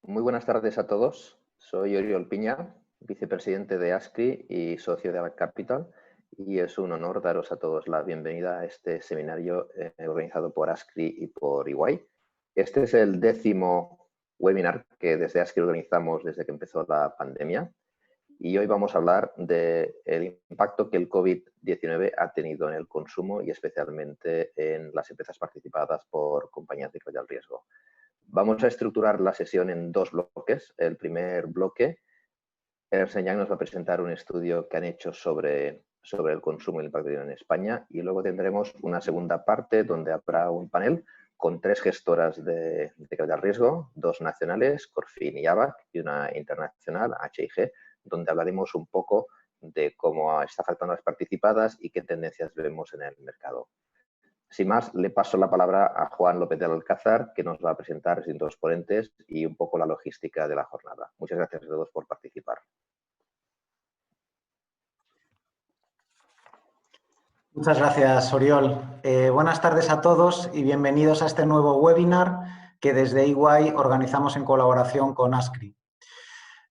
Muy buenas tardes a todos. Soy Oriol Piña, vicepresidente de ASCRI y socio de ABAC Capital, y es un honor daros a todos la bienvenida a este seminario organizado por ASCRI y por EY. Este es el 10º webinar que desde ASCRI organizamos desde que empezó la pandemia, y hoy vamos a hablar del impacto que el COVID-19 ha tenido en el consumo y especialmente en las empresas participadas por compañías de capital riesgo. Vamos a estructurar la sesión en dos bloques. El primer bloque, Ernst & Young nos va a presentar un estudio que han hecho sobre el consumo y el impacto en España, y luego tendremos una segunda parte donde habrá un panel con 3 gestoras de capital riesgo, 2 nacionales, Corfin y ABAC, y una internacional, H&G, donde hablaremos un poco de cómo está afectando a las participadas y qué tendencias vemos en el mercado. Sin más, le paso la palabra a Juan López de Alcázar, que nos va a presentar distintos ponentes y un poco la logística de la jornada. Muchas gracias a todos por participar. Muchas gracias, Oriol. Buenas tardes a todos y bienvenidos a este nuevo webinar que desde EY organizamos en colaboración con ASCRI.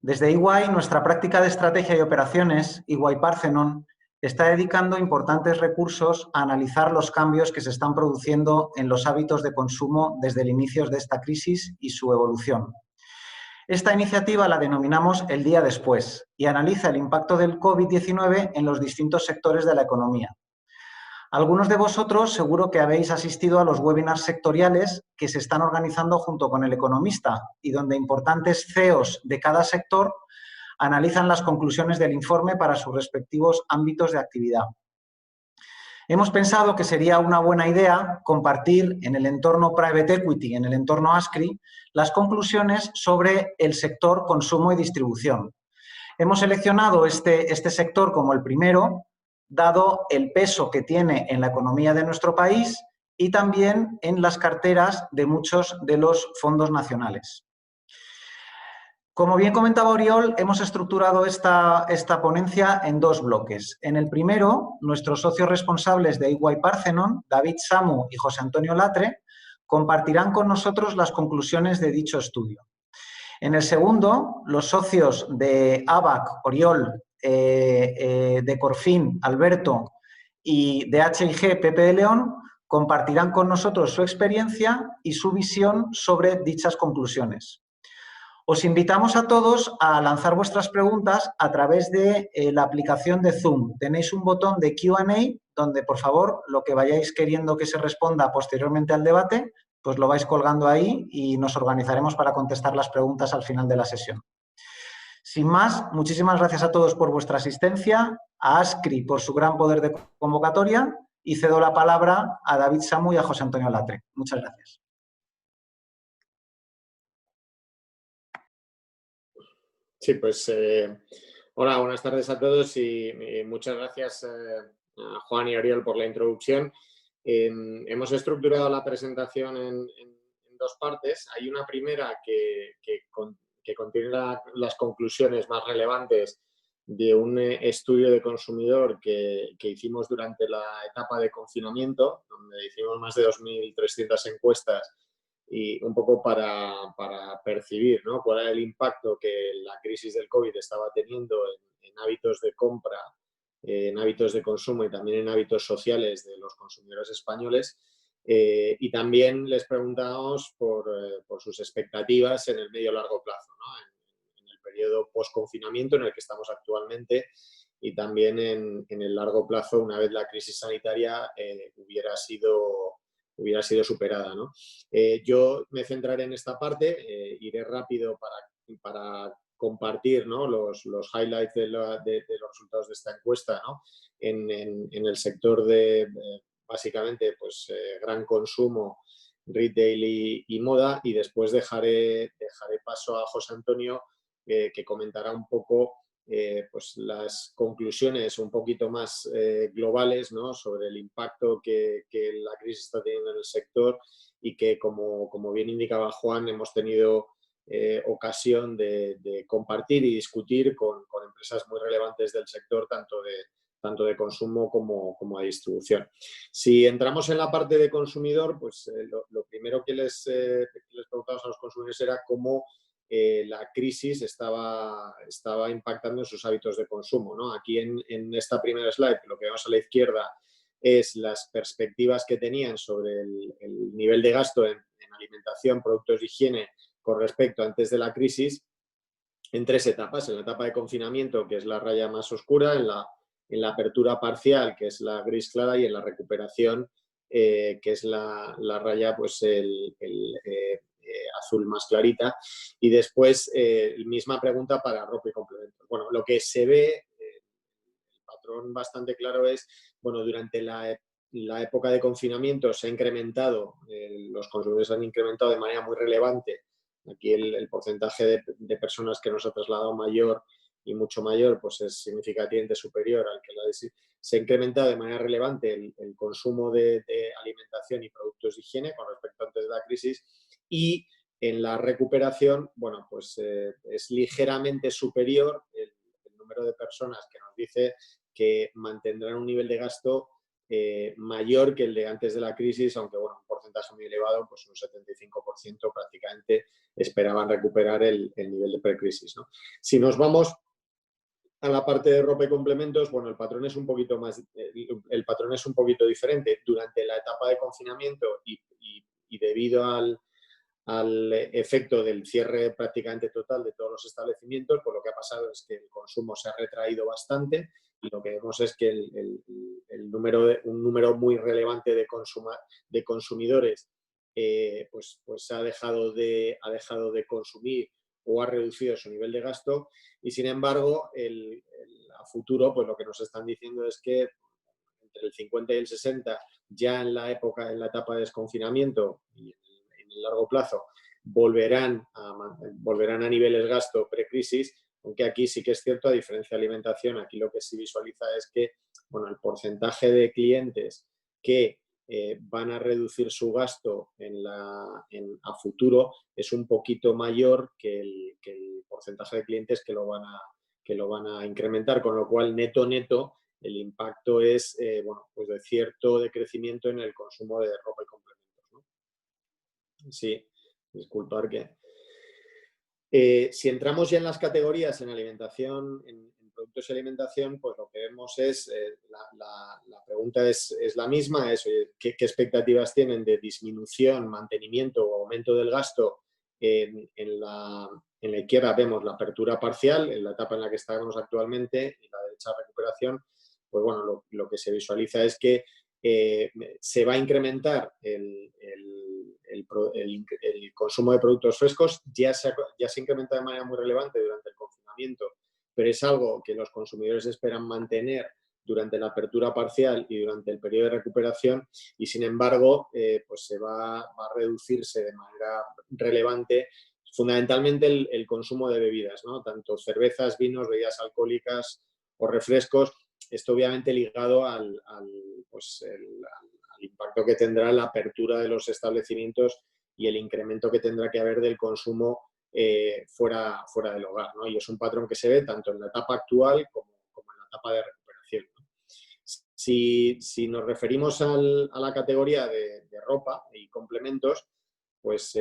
Desde EY, nuestra práctica de estrategia y operaciones, EY Parthenon, está dedicando importantes recursos a analizar los cambios que se están produciendo en los hábitos de consumo desde el inicio de esta crisis y su evolución. Esta iniciativa la denominamos El día después y analiza el impacto del COVID-19 en los distintos sectores de la economía. Algunos de vosotros seguro que habéis asistido a los webinars sectoriales que se están organizando junto con El Economista y donde importantes CEOs de cada sector analizan las conclusiones del informe para sus respectivos ámbitos de actividad. Hemos pensado que sería una buena idea compartir en el entorno Private Equity, en el entorno ASCRI, las conclusiones sobre el sector consumo y distribución. Hemos seleccionado este sector como el primero, dado el peso que tiene en la economía de nuestro país y también en las carteras de muchos de los fondos nacionales. Como bien comentaba Oriol, hemos estructurado esta ponencia en 2 bloques. En el primero, nuestros socios responsables de EY Parthenon, David Samu y José Antonio Latre, compartirán con nosotros las conclusiones de dicho estudio. En el segundo, los socios de ABAC, Oriol, de Corfin, Alberto, y de H&G, Pepe de León, compartirán con nosotros su experiencia y su visión sobre dichas conclusiones. Os invitamos a todos a lanzar vuestras preguntas a través de la aplicación de Zoom. Tenéis un botón de Q&A donde, por favor, lo que vayáis queriendo que se responda posteriormente al debate, pues lo vais colgando ahí y nos organizaremos para contestar las preguntas al final de la sesión. Sin más, muchísimas gracias a todos por vuestra asistencia, a ASCRI por su gran poder de convocatoria y cedo la palabra a David Samu y a José Antonio Latre. Muchas gracias. Sí, pues hola, buenas tardes a todos y muchas gracias a Juan y Oriol por la introducción. Hemos estructurado la presentación en 2 partes. Hay una primera que contiene las conclusiones más relevantes de un estudio de consumidor que hicimos durante la etapa de confinamiento, donde hicimos más de 2.300 encuestas y un poco para percibir, ¿no?, cuál era el impacto que la crisis del COVID estaba teniendo en hábitos de compra, en hábitos de consumo y también en hábitos sociales de los consumidores españoles. Y también les preguntamos por sus expectativas en el medio-largo plazo, ¿no?, en el periodo post-confinamiento en el que estamos actualmente y también en el largo plazo, una vez la crisis sanitaria hubiera sido superada, ¿no? Yo me centraré en esta parte, iré rápido para compartir, ¿no?, los highlights de los resultados de esta encuesta, ¿no?, en el sector de, básicamente, pues, gran consumo, retail y moda, y después dejaré paso a José Antonio, que comentará un poco pues las conclusiones un poquito más globales, ¿no?, sobre el impacto que la crisis está teniendo en el sector y que, como bien indicaba Juan, hemos tenido ocasión de compartir y discutir con empresas muy relevantes del sector, tanto de consumo como de distribución. Si entramos en la parte de consumidor, pues lo primero que les preguntamos a los consumidores era cómo la crisis estaba impactando en sus hábitos de consumo, ¿no? Aquí en esta primera slide, lo que vemos a la izquierda es las perspectivas que tenían sobre el nivel de gasto en alimentación, productos de higiene con respecto a antes de la crisis, en 3 etapas. En la etapa de confinamiento, que es la raya más oscura, en la apertura parcial, que es la gris clara, y en la recuperación, que es la raya, pues azul más clarita. Y después, misma pregunta para ropa y complementos. Bueno, lo que se ve, el patrón bastante claro es, bueno, durante la época de confinamiento se ha incrementado, los consumidores han incrementado de manera muy relevante. Aquí el porcentaje de personas que nos ha trasladado mayor y mucho mayor, pues es significativamente superior al que se ha incrementado de manera relevante el consumo de alimentación y productos de higiene con respecto a antes de la crisis. Y en la recuperación, bueno, pues es ligeramente superior el número de personas que nos dice que mantendrán un nivel de gasto mayor que el de antes de la crisis, aunque bueno, un porcentaje muy elevado, pues un 75% prácticamente esperaban recuperar el nivel de precrisis, ¿no? Si nos vamos a la parte de ropa y complementos, bueno, el patrón es un poquito diferente. Durante la etapa de confinamiento y debido al efecto del cierre prácticamente total de todos los establecimientos, pues lo que ha pasado es que el consumo se ha retraído bastante y lo que vemos es que un número muy relevante de consumidores pues ha dejado de consumir o ha reducido su nivel de gasto, y sin embargo a futuro pues lo que nos están diciendo es que entre el 50 y el 60 ya en la etapa de desconfinamiento y en el largo plazo volverán a niveles gasto precrisis, aunque aquí sí que es cierto, a diferencia de alimentación, aquí lo que se visualiza es que, bueno, el porcentaje de clientes que van a reducir su gasto a futuro es un poquito mayor que el porcentaje de clientes que lo van a incrementar, con lo cual neto el impacto es bueno, pues de cierto decrecimiento en el consumo de ropa y complementos, ¿no? Sí, disculpar que... si entramos ya en las categorías en alimentación, en productos y alimentación, pues lo que vemos es, la pregunta es la misma, es ¿qué expectativas tienen de disminución, mantenimiento o aumento del gasto? En la izquierda vemos la apertura parcial, en la etapa en la que estamos actualmente, y la derecha recuperación. Pues bueno, lo que se visualiza es que se va a incrementar el consumo de productos frescos. Ya se incrementa de manera muy relevante durante el confinamiento, pero es algo que los consumidores esperan mantener durante la apertura parcial y durante el periodo de recuperación, y sin embargo pues va a reducirse de manera relevante fundamentalmente el consumo de bebidas, ¿no? Tanto cervezas, vinos, bebidas alcohólicas o refrescos. Esto obviamente ligado al impacto que tendrá la apertura de los establecimientos y el incremento que tendrá que haber del consumo fuera del hogar, ¿no? Y es un patrón que se ve tanto en la etapa actual como en la etapa de recuperación, ¿no? Si nos referimos a la categoría de ropa y complementos, pues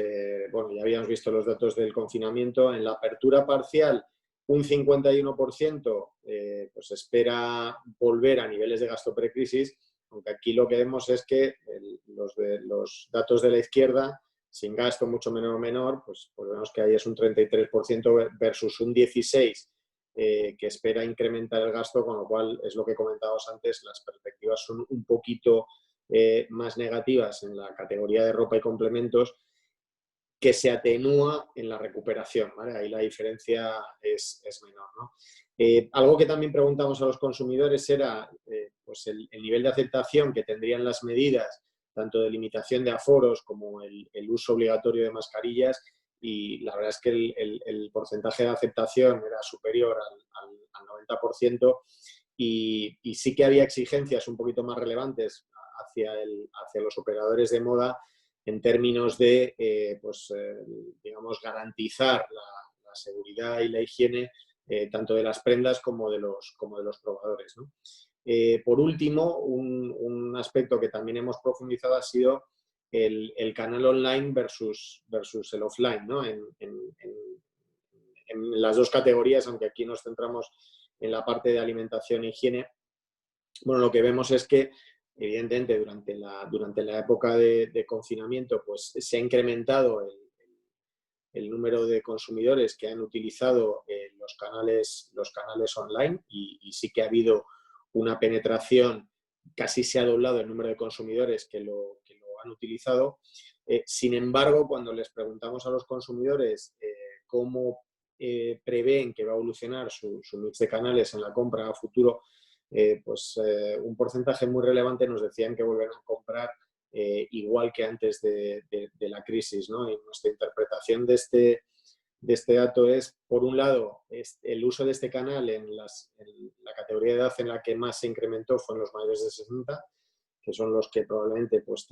bueno, ya habíamos visto los datos del confinamiento. En la apertura parcial, un 51% pues espera volver a niveles de gasto precrisis, aunque aquí lo que vemos es que los datos de la izquierda, sin gasto mucho menor, pues vemos que ahí es un 33% versus un 16% que espera incrementar el gasto, con lo cual es lo que comentábamos antes, las perspectivas son un poquito más negativas en la categoría de ropa y complementos, que se atenúa en la recuperación, ¿vale? Ahí la diferencia es menor, ¿no? Algo que también preguntamos a los consumidores era pues el nivel de aceptación que tendrían las medidas, tanto de limitación de aforos como el uso obligatorio de mascarillas, y la verdad es que el porcentaje de aceptación era superior al 90%, y sí que había exigencias un poquito más relevantes hacia los operadores de moda, en términos de, digamos, garantizar la seguridad y la higiene tanto de las prendas como de los probadores, ¿no? Por último, un aspecto que también hemos profundizado ha sido el canal online versus el offline, ¿no? En en las dos categorías, aunque aquí nos centramos en la parte de alimentación e higiene, bueno, lo que vemos es que, evidentemente, durante la época de confinamiento, pues se ha incrementado el número de consumidores que han utilizado los canales online y sí que ha habido una penetración, casi se ha doblado el número de consumidores que lo han utilizado. Sin embargo, cuando les preguntamos a los consumidores cómo prevén que va a evolucionar su mix de canales en la compra a futuro, un porcentaje muy relevante nos decían que volverán a comprar igual que antes de la crisis, ¿no? Y nuestra interpretación de este dato es, por un lado, el uso de este canal en la categoría de edad en la que más se incrementó fue en los mayores de 60, que son los que probablemente pues,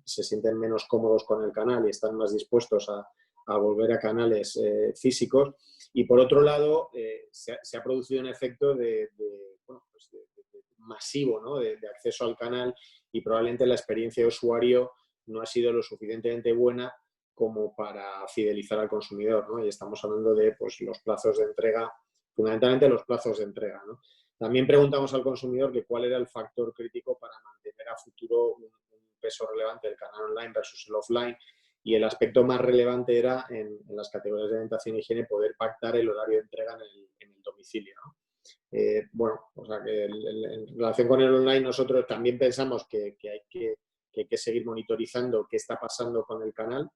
se sienten menos cómodos con el canal y están más dispuestos a volver a canales físicos. Y por otro lado, se ha producido un efecto masivo, ¿no? de acceso al canal, y probablemente la experiencia de usuario no ha sido lo suficientemente buena como para fidelizar al consumidor, ¿no? Y estamos hablando de pues, los plazos de entrega, fundamentalmente los plazos de entrega, ¿no? También preguntamos al consumidor que cuál era el factor crítico para mantener a futuro un peso relevante del canal online versus el offline, y el aspecto más relevante era en las categorías de alimentación y higiene poder pactar el horario de entrega en el domicilio, ¿no? O sea que en relación con el online nosotros también pensamos que hay que seguir monitorizando qué está pasando con el canal,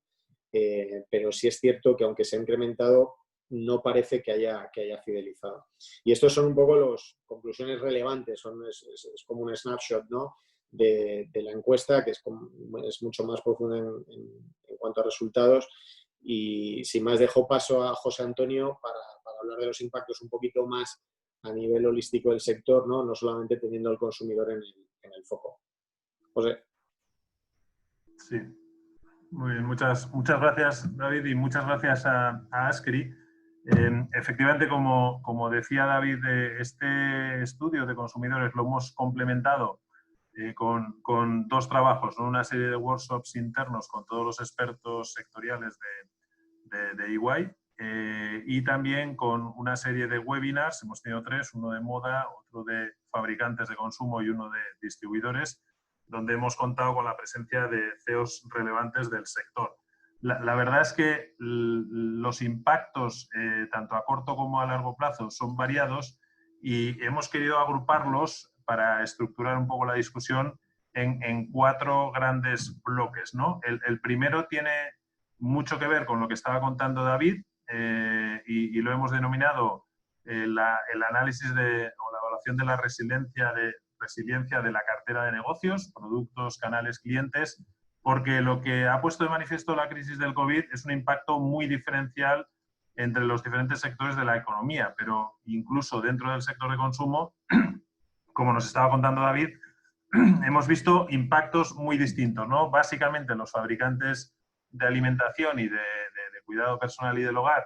pero sí es cierto que aunque se ha incrementado, no parece que haya fidelizado. Y estos son un poco las conclusiones relevantes, es como un snapshot, ¿no? de la encuesta, que es mucho más profunda en cuanto a resultados. Y sin más, dejo paso a José Antonio para hablar de los impactos un poquito más a nivel holístico del sector, no solamente teniendo al consumidor en el foco. José. Sí, muy bien, muchas gracias, David, y muchas gracias a Ascri. Efectivamente, como decía David, este estudio de consumidores lo hemos complementado con dos trabajos, ¿no? Una serie de workshops internos con todos los expertos sectoriales de EY, y también con una serie de webinars. Hemos tenido 3, uno de moda, otro de fabricantes de consumo y uno de distribuidores, donde hemos contado con la presencia de CEOs relevantes del sector. La verdad es que los impactos, tanto a corto como a largo plazo, son variados, y hemos querido agruparlos para estructurar un poco la discusión en 4 grandes bloques, ¿no? El primero tiene mucho que ver con lo que estaba contando David, y lo hemos denominado el análisis o la evaluación de la resiliencia de la cartera de negocios, productos, canales, clientes, porque lo que ha puesto de manifiesto la crisis del COVID es un impacto muy diferencial entre los diferentes sectores de la economía, pero incluso dentro del sector de consumo, como nos estaba contando David, hemos visto impactos muy distintos, ¿no? Básicamente los fabricantes de alimentación y de cuidado personal y del hogar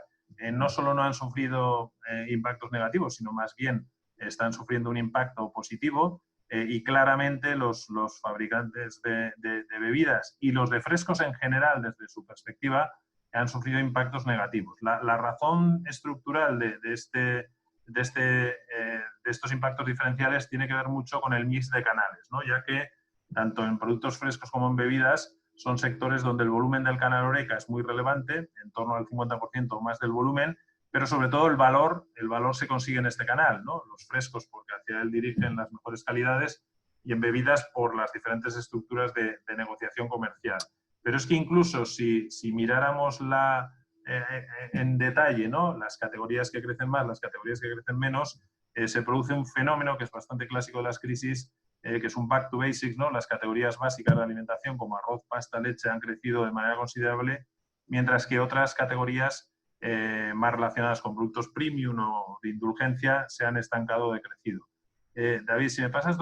no solo no han sufrido impactos negativos, sino más bien están sufriendo un impacto positivo, y claramente los fabricantes de bebidas y los de frescos en general, desde su perspectiva, han sufrido impactos negativos. La razón estructural de estos impactos diferenciales tiene que ver mucho con el mix de canales, ¿no? Ya que tanto en productos frescos como en bebidas son sectores donde el volumen del canal Horeca es muy relevante, en torno al 50% o más del volumen, pero sobre todo el valor se consigue en este canal, ¿no? Los frescos porque hacia él dirigen las mejores calidades, y en bebidas por las diferentes estructuras de negociación comercial. Pero es que incluso si miráramos en detalle, ¿no? Las categorías que crecen más, las categorías que crecen menos, se produce un fenómeno que es bastante clásico de las crisis, que es un back to basics, ¿no? Las categorías básicas de alimentación como arroz, pasta, leche han crecido de manera considerable, mientras que otras categorías más relacionadas con productos premium o de indulgencia se han estancado o decrecido. David, si me pasas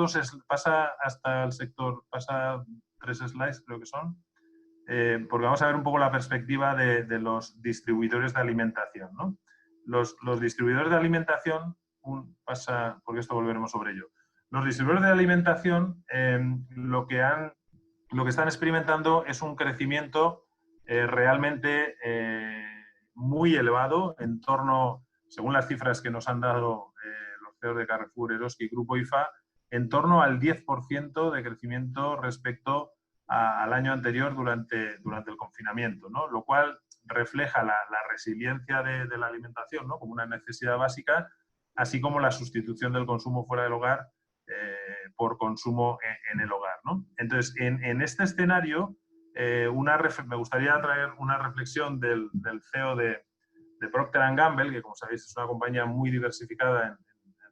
pasa hasta el sector, pasa 3 slides creo que son, porque vamos a ver un poco la perspectiva de los distribuidores de alimentación, ¿no? Los distribuidores de alimentación, porque esto volveremos sobre ello. Los distribuidores de alimentación lo que están experimentando es un crecimiento realmente muy elevado, en torno, según las cifras que nos han dado los CEOs de Carrefour, Eroski y Grupo IFA, en torno al 10% de crecimiento respecto al año anterior durante el confinamiento, ¿no? Lo cual refleja la resiliencia de la alimentación, ¿no? Como una necesidad básica, así como la sustitución del consumo fuera del hogar por consumo en el hogar, ¿no? Entonces, en este escenario, me gustaría traer una reflexión del CEO de Procter & Gamble, que como sabéis es una compañía muy diversificada en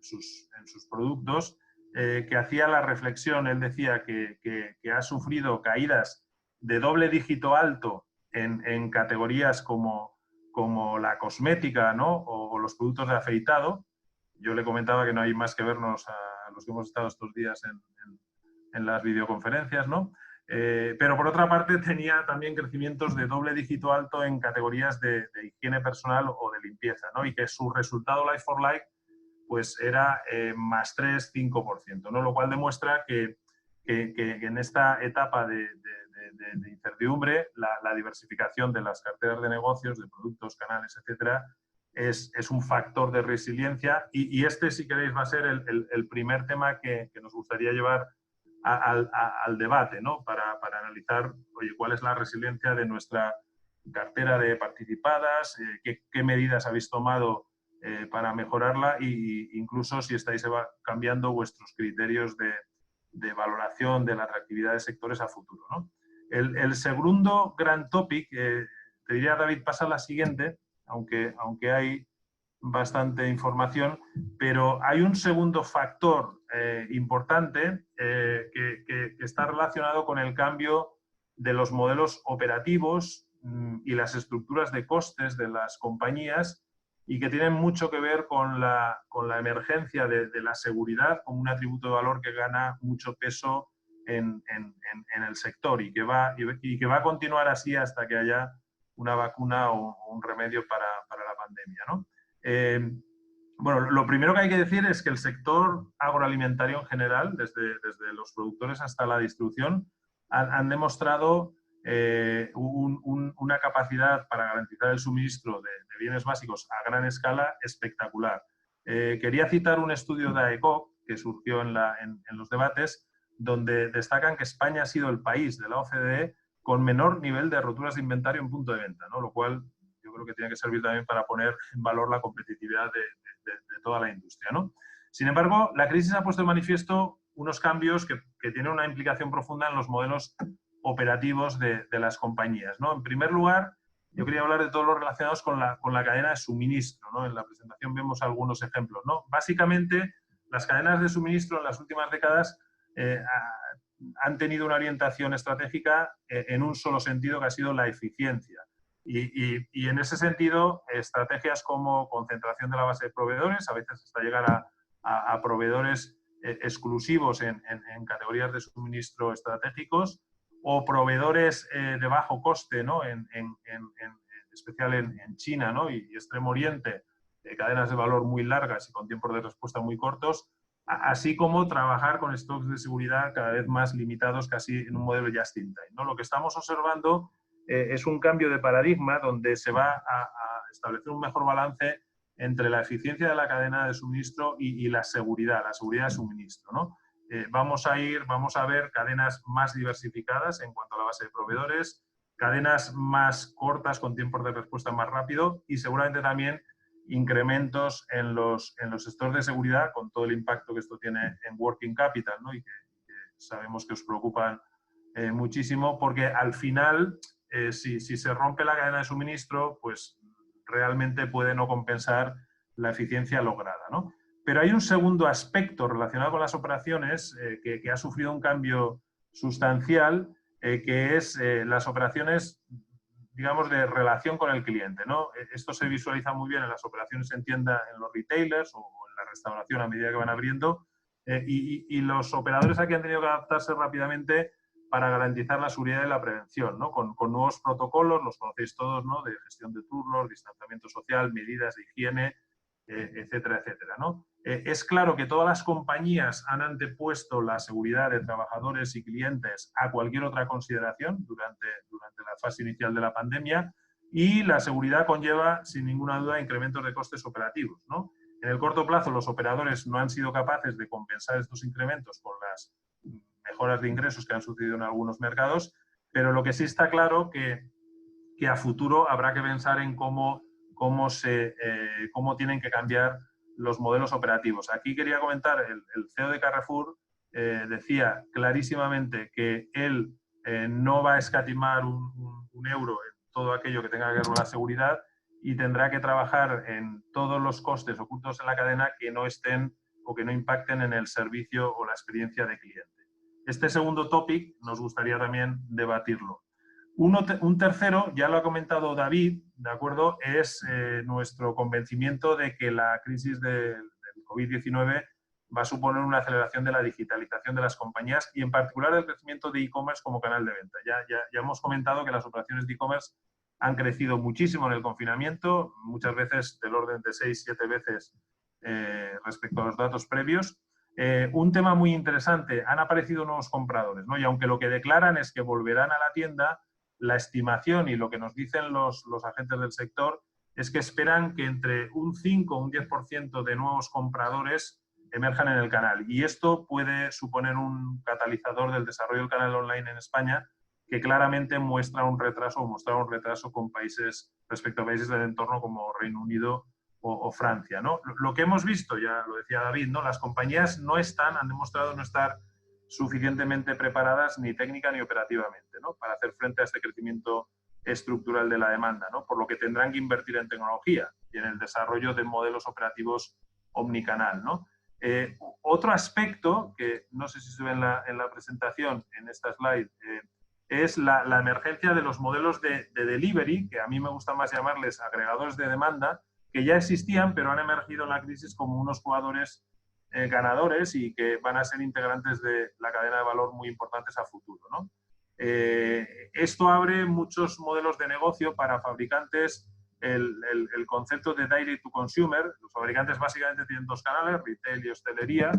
sus productos, que hacía la reflexión, él decía que ha sufrido caídas de doble dígito alto en categorías como la cosmética, ¿no? o los productos de afeitado. Yo le comentaba que no hay más que vernos a los que hemos estado estos días en las videoconferencias, ¿no? Pero por otra parte tenía también crecimientos de doble dígito alto en categorías de higiene personal o de limpieza, ¿no? Y que su resultado like for like pues era más 3-5%, ¿no? Lo cual demuestra que en esta etapa de incertidumbre la diversificación de las carteras de negocios, de productos, canales, etcétera, es un factor de resiliencia y este, si queréis, va a ser el primer tema que nos gustaría llevar al debate, ¿no? Para analizar, oye, cuál es la resiliencia de nuestra cartera de participadas, qué medidas habéis tomado para mejorarla e incluso si estáis cambiando vuestros criterios de valoración de la atractividad de sectores a futuro, ¿no? El segundo gran topic, te diría, David, pasa a la siguiente, aunque hay bastante información, pero hay un segundo factor importante que está relacionado con el cambio de los modelos operativos y las estructuras de costes de las compañías y que tienen mucho que ver con la emergencia de la seguridad como un atributo de valor que gana mucho peso en el sector y que va a continuar así hasta que haya una vacuna o un remedio para la pandemia, ¿no? Bueno, lo primero que hay que decir es que el sector agroalimentario en general, desde los productores hasta la distribución, han demostrado una capacidad para garantizar el suministro de bienes básicos a gran escala espectacular. Quería citar un estudio de AECOC que surgió en los debates, donde destacan que España ha sido el país de la OCDE con menor nivel de roturas de inventario en punto de venta, ¿no? Lo cual yo creo que tiene que servir también para poner en valor la competitividad de toda la industria, ¿no? Sin embargo, la crisis ha puesto de manifiesto unos cambios que tienen una implicación profunda en los modelos operativos de las compañías, ¿no? En primer lugar, yo quería hablar de todos los relacionados con la cadena de suministro, ¿no? En la presentación vemos algunos ejemplos, ¿no? Básicamente, las cadenas de suministro en las últimas décadas han tenido una orientación estratégica en un solo sentido, que ha sido la eficiencia. Y en ese sentido, estrategias como concentración de la base de proveedores, a veces hasta llegar a proveedores exclusivos en categorías de suministro estratégicos, o proveedores de bajo coste, ¿no? En especial en China, ¿no? y Extremo Oriente, cadenas de valor muy largas y con tiempos de respuesta muy cortos, así como trabajar con stocks de seguridad cada vez más limitados, casi en un modelo just in time, ¿no? Lo que estamos observando es un cambio de paradigma donde se va a establecer un mejor balance entre la eficiencia de la cadena de suministro y la seguridad de suministro, ¿no? Vamos a ver cadenas más diversificadas en cuanto a la base de proveedores, cadenas más cortas con tiempos de respuesta más rápido y seguramente también incrementos en los stores de seguridad con todo el impacto que esto tiene en working capital, ¿no? Y que sabemos que os preocupan muchísimo, porque al final, si se rompe la cadena de suministro, pues realmente puede no compensar la eficiencia lograda, ¿no? Pero hay un segundo aspecto relacionado con las operaciones que ha sufrido un cambio sustancial, que es las operaciones, digamos, de relación con el cliente, ¿no? Esto se visualiza muy bien en las operaciones en tienda, en los retailers o en la restauración a medida que van abriendo, y los operadores aquí han tenido que adaptarse rápidamente para garantizar la seguridad y la prevención, ¿no? Con nuevos protocolos, los conocéis todos, ¿no? De gestión de turnos, distanciamiento social, medidas de higiene, etcétera, etcétera, ¿no? Es claro que todas las compañías han antepuesto la seguridad de trabajadores y clientes a cualquier otra consideración durante la fase inicial de la pandemia, Y la seguridad conlleva, sin ninguna duda, incrementos de costes operativos, ¿no? En el corto plazo, los operadores no han sido capaces de compensar estos incrementos con las mejoras de ingresos que han sucedido en algunos mercados, pero lo que sí está claro que a futuro habrá que pensar en cómo tienen que cambiar los modelos operativos. Aquí quería comentar, el CEO de Carrefour decía clarísimamente que él no va a escatimar un euro en todo aquello que tenga que ver con la seguridad y tendrá que trabajar en todos los costes ocultos en la cadena que no estén o que no impacten en el servicio o la experiencia de cliente. Este segundo topic nos gustaría también debatirlo. Un tercero, ya lo ha comentado David, ¿de acuerdo? Es nuestro convencimiento de que la crisis del COVID-19 va a suponer una aceleración de la digitalización de las compañías y en particular el crecimiento de e-commerce como canal de venta. Ya hemos comentado que las operaciones de e-commerce han crecido muchísimo en el confinamiento, muchas veces del orden de 6-7 veces respecto a los datos previos. Un tema muy interesante, han aparecido nuevos compradores, ¿no? Y aunque lo que declaran es que volverán a la tienda, la estimación y lo que nos dicen los agentes del sector es que esperan que entre un 5 o un 10% de nuevos compradores emerjan en el canal. Y esto puede suponer un catalizador del desarrollo del canal online en España, que claramente muestra un retraso con países, respecto a países del entorno como Reino Unido o Francia, ¿no? Lo que hemos visto, ya lo decía David, ¿no? Las compañías han demostrado no estar suficientemente preparadas ni técnica ni operativamente, ¿no? Para hacer frente a este crecimiento estructural de la demanda, ¿no? Por lo que tendrán que invertir en tecnología y en el desarrollo de modelos operativos omnicanal, ¿no? Otro aspecto, que no sé si se ve en la presentación, en esta slide, es la emergencia de los modelos de delivery, que a mí me gusta más llamarles agregadores de demanda, que ya existían, pero han emergido en la crisis como unos jugadores ganadores y que van a ser integrantes de la cadena de valor muy importantes a futuro, ¿no? Esto abre muchos modelos de negocio para fabricantes. El concepto de direct to consumer, los fabricantes básicamente tienen dos canales, retail y hostelería,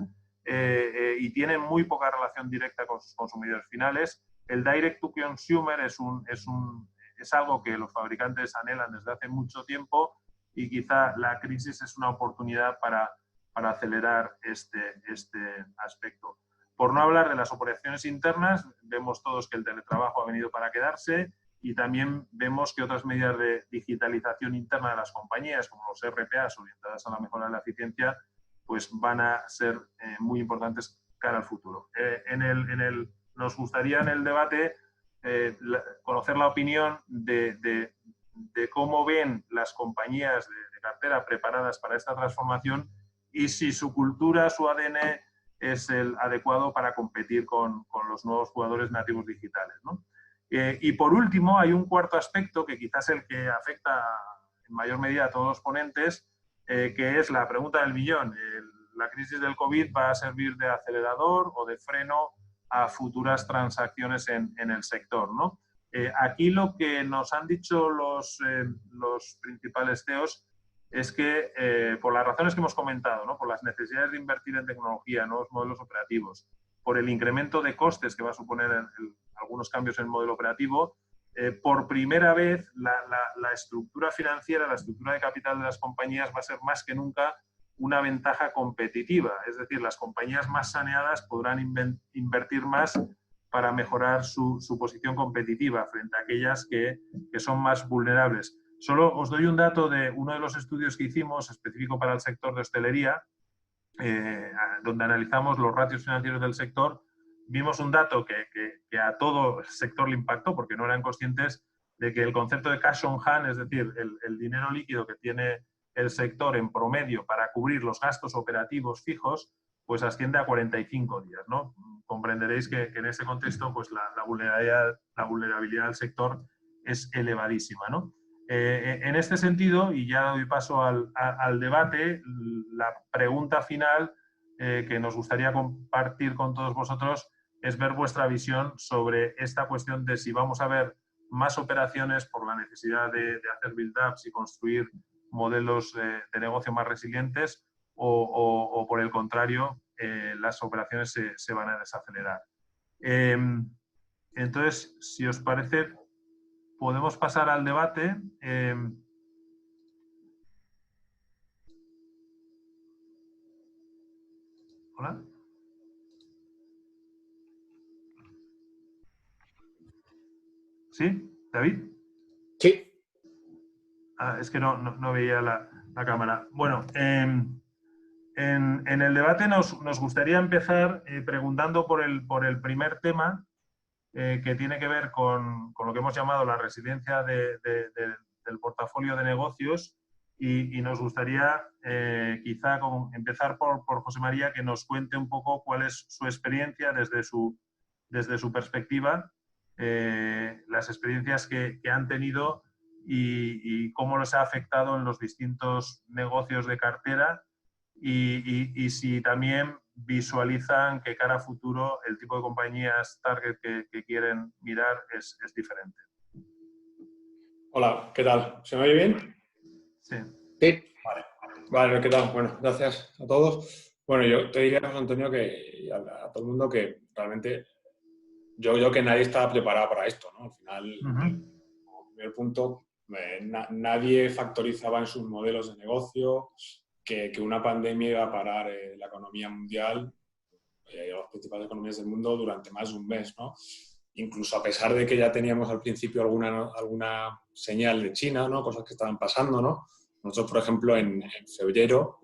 y tienen muy poca relación directa con sus consumidores finales. El direct to consumer es algo que los fabricantes anhelan desde hace mucho tiempo y quizá la crisis es una oportunidad para acelerar este aspecto. Por no hablar de las operaciones internas, vemos todos que el teletrabajo ha venido para quedarse y también vemos que otras medidas de digitalización interna de las compañías, como los RPAs orientadas a la mejora de la eficiencia, pues van a ser muy importantes cara al futuro. Nos gustaría en el debate conocer la opinión de cómo ven las compañías de cartera preparadas para esta transformación y si su cultura, su ADN es el adecuado para competir con los nuevos jugadores nativos digitales, ¿no? Y por último, hay un cuarto aspecto que quizás es el que afecta en mayor medida a todos los ponentes, que es la pregunta del millón. ¿La crisis del COVID va a servir de acelerador o de freno a futuras transacciones en el sector, ¿no? Aquí lo que nos han dicho los principales CEOs es que por las razones que hemos comentado, ¿no? Por las necesidades de invertir en tecnología, nuevos modelos operativos, por el incremento de costes que va a suponer algunos cambios en el modelo operativo, por primera vez la estructura financiera, la estructura de capital de las compañías va a ser más que nunca una ventaja competitiva. Es decir, las compañías más saneadas podrán invertir más para mejorar su posición competitiva frente a aquellas que son más vulnerables. Solo os doy un dato de uno de los estudios que hicimos específico para el sector de hostelería, donde analizamos los ratios financieros del sector. Vimos un dato que a todo el sector le impactó porque no eran conscientes de que el concepto de cash on hand, es decir, el dinero líquido que tiene el sector en promedio para cubrir los gastos operativos fijos, pues asciende a 45 días, ¿no? Comprenderéis que en ese contexto pues la vulnerabilidad del sector es elevadísima, ¿no? En este sentido, y ya doy paso al debate, la pregunta final que nos gustaría compartir con todos vosotros es ver vuestra visión sobre esta cuestión de si vamos a ver más operaciones por la necesidad de hacer build-ups y construir modelos de negocio más resilientes o por el contrario, las operaciones se van a desacelerar. Entonces, si os parece, podemos pasar al debate. ¿Hola? ¿Sí? ¿David? Sí. Es que no veía la cámara. Bueno, en el debate nos gustaría empezar preguntando por el primer tema, que tiene que ver con lo que hemos llamado la resiliencia del portafolio de negocios, y nos gustaría quizá empezar por José María, que nos cuente un poco cuál es su experiencia desde su perspectiva, las experiencias que han tenido y cómo les ha afectado en los distintos negocios de cartera, y si también visualizan que cara a futuro el tipo de compañías target que quieren mirar es diferente. Hola, ¿qué tal? ¿Se me oye bien? Sí. Sí. Vale, ¿qué tal? Bueno, gracias a todos. Bueno, yo te diría, José Antonio, y a todo el mundo, que realmente yo creo que nadie estaba preparado para esto, ¿no? Al final, como primer punto, nadie factorizaba en sus modelos de negocio que una pandemia iba a parar la economía mundial, las principales economías del mundo, durante más de un mes, ¿no? Incluso a pesar de que ya teníamos al principio alguna señal de China, ¿no? Cosas que estaban pasando, ¿no? Nosotros, por ejemplo, en febrero,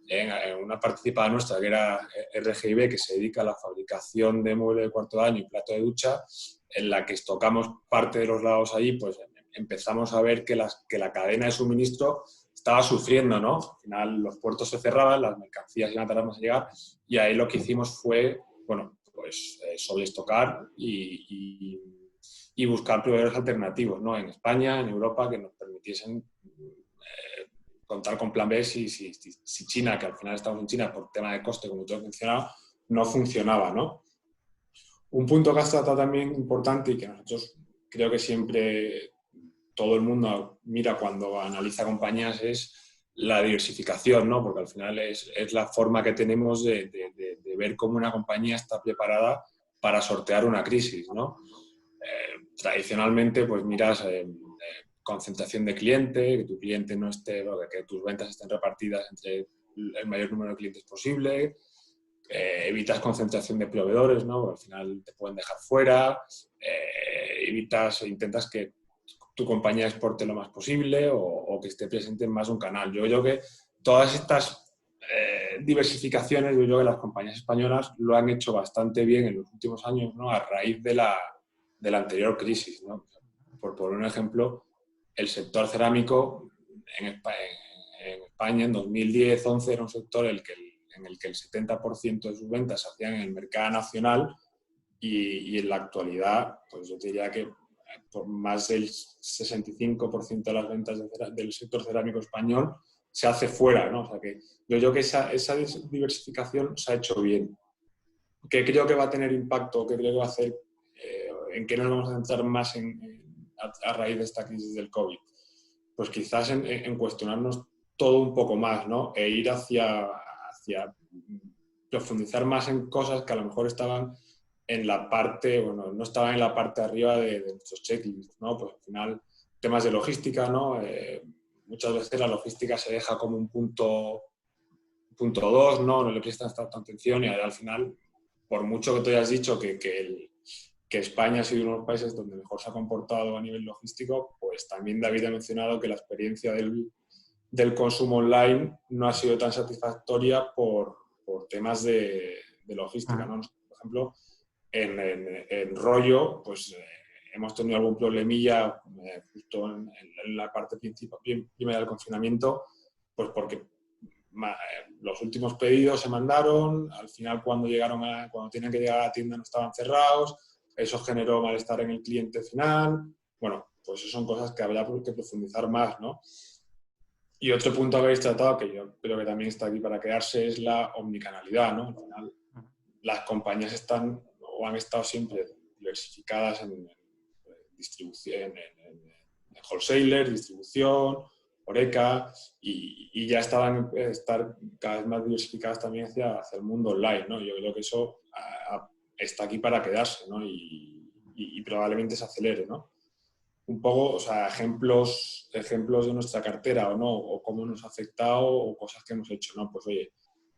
en una participada nuestra, que era RGIB, que se dedica a la fabricación de muebles de cuarto de año y plato de ducha, en la que estocamos parte de los lados allí, pues empezamos a ver que la cadena de suministro estaba sufriendo, ¿no? Al final los puertos se cerraban, las mercancías iban a tardar más a llegar, y ahí lo que hicimos fue, bueno, pues sobreestocar y buscar proveedores alternativos, ¿no? En España, en Europa, que nos permitiesen contar con plan B si China, que al final estamos en China por tema de coste, como tú has mencionado, no funcionaba, ¿no? Un punto que has tratado también importante y que nosotros creo que siempre todo el mundo mira cuando analiza compañías es la diversificación, ¿no? Porque al final es la forma que tenemos de ver cómo una compañía está preparada para sortear una crisis, ¿no? Tradicionalmente, pues miras concentración de cliente, que tu cliente no esté, que tus ventas estén repartidas entre el mayor número de clientes posible, evitas concentración de proveedores, ¿no? Porque al final te pueden dejar fuera, intentas que tu compañía exporte lo más posible o que esté presente en más de un canal. Yo creo que todas estas diversificaciones, yo creo que las compañías españolas lo han hecho bastante bien en los últimos años, ¿no? A raíz de la anterior crisis, ¿no? Por poner un ejemplo, el sector cerámico en España en 2010-11 era un sector en el que el 70% de sus ventas se hacían en el mercado nacional, y en la actualidad, pues yo te diría que por más del 65% de las ventas del sector cerámico español se hace fuera, ¿no? O sea que yo creo que esa diversificación se ha hecho bien. ¿Qué creo que va a tener impacto? ¿Qué creo que va a hacer? ¿En qué nos vamos a centrar más a raíz de esta crisis del COVID? Pues quizás en cuestionarnos todo un poco más, ¿no? E ir hacia profundizar más en cosas que a lo mejor estaban en la parte, bueno, no estaban en la parte de arriba de nuestros checklists, ¿no? Pues al final, temas de logística, ¿no? Muchas veces la logística se deja como un punto 2, ¿no? No le prestan tanta atención, y al final, por mucho que te hayas dicho que España ha sido uno de los países donde mejor se ha comportado a nivel logístico, pues también David ha mencionado que la experiencia del consumo online no ha sido tan satisfactoria por temas de logística, ¿no? Por ejemplo, en rollo, pues hemos tenido algún problemilla justo en la parte primera del confinamiento, pues porque los últimos pedidos se mandaron, al final cuando tenían que llegar a la tienda no estaban cerrados, eso generó malestar en el cliente final. Bueno, pues eso son cosas que habría que profundizar más, ¿no? Y otro punto que habéis tratado, que yo creo que también está aquí para quedarse, es la omnicanalidad, ¿no? Al final, las compañías están o han estado siempre diversificadas en distribución, en wholesaler, distribución, Horeca, y ya estar cada vez más diversificadas también hacia el mundo online, ¿no? Yo creo que eso está aquí para quedarse, ¿no? Y probablemente se acelere, ¿no? un poco, o sea, ejemplos de nuestra cartera o no, o cómo nos ha afectado o cosas que hemos hecho, ¿no? Pues oye,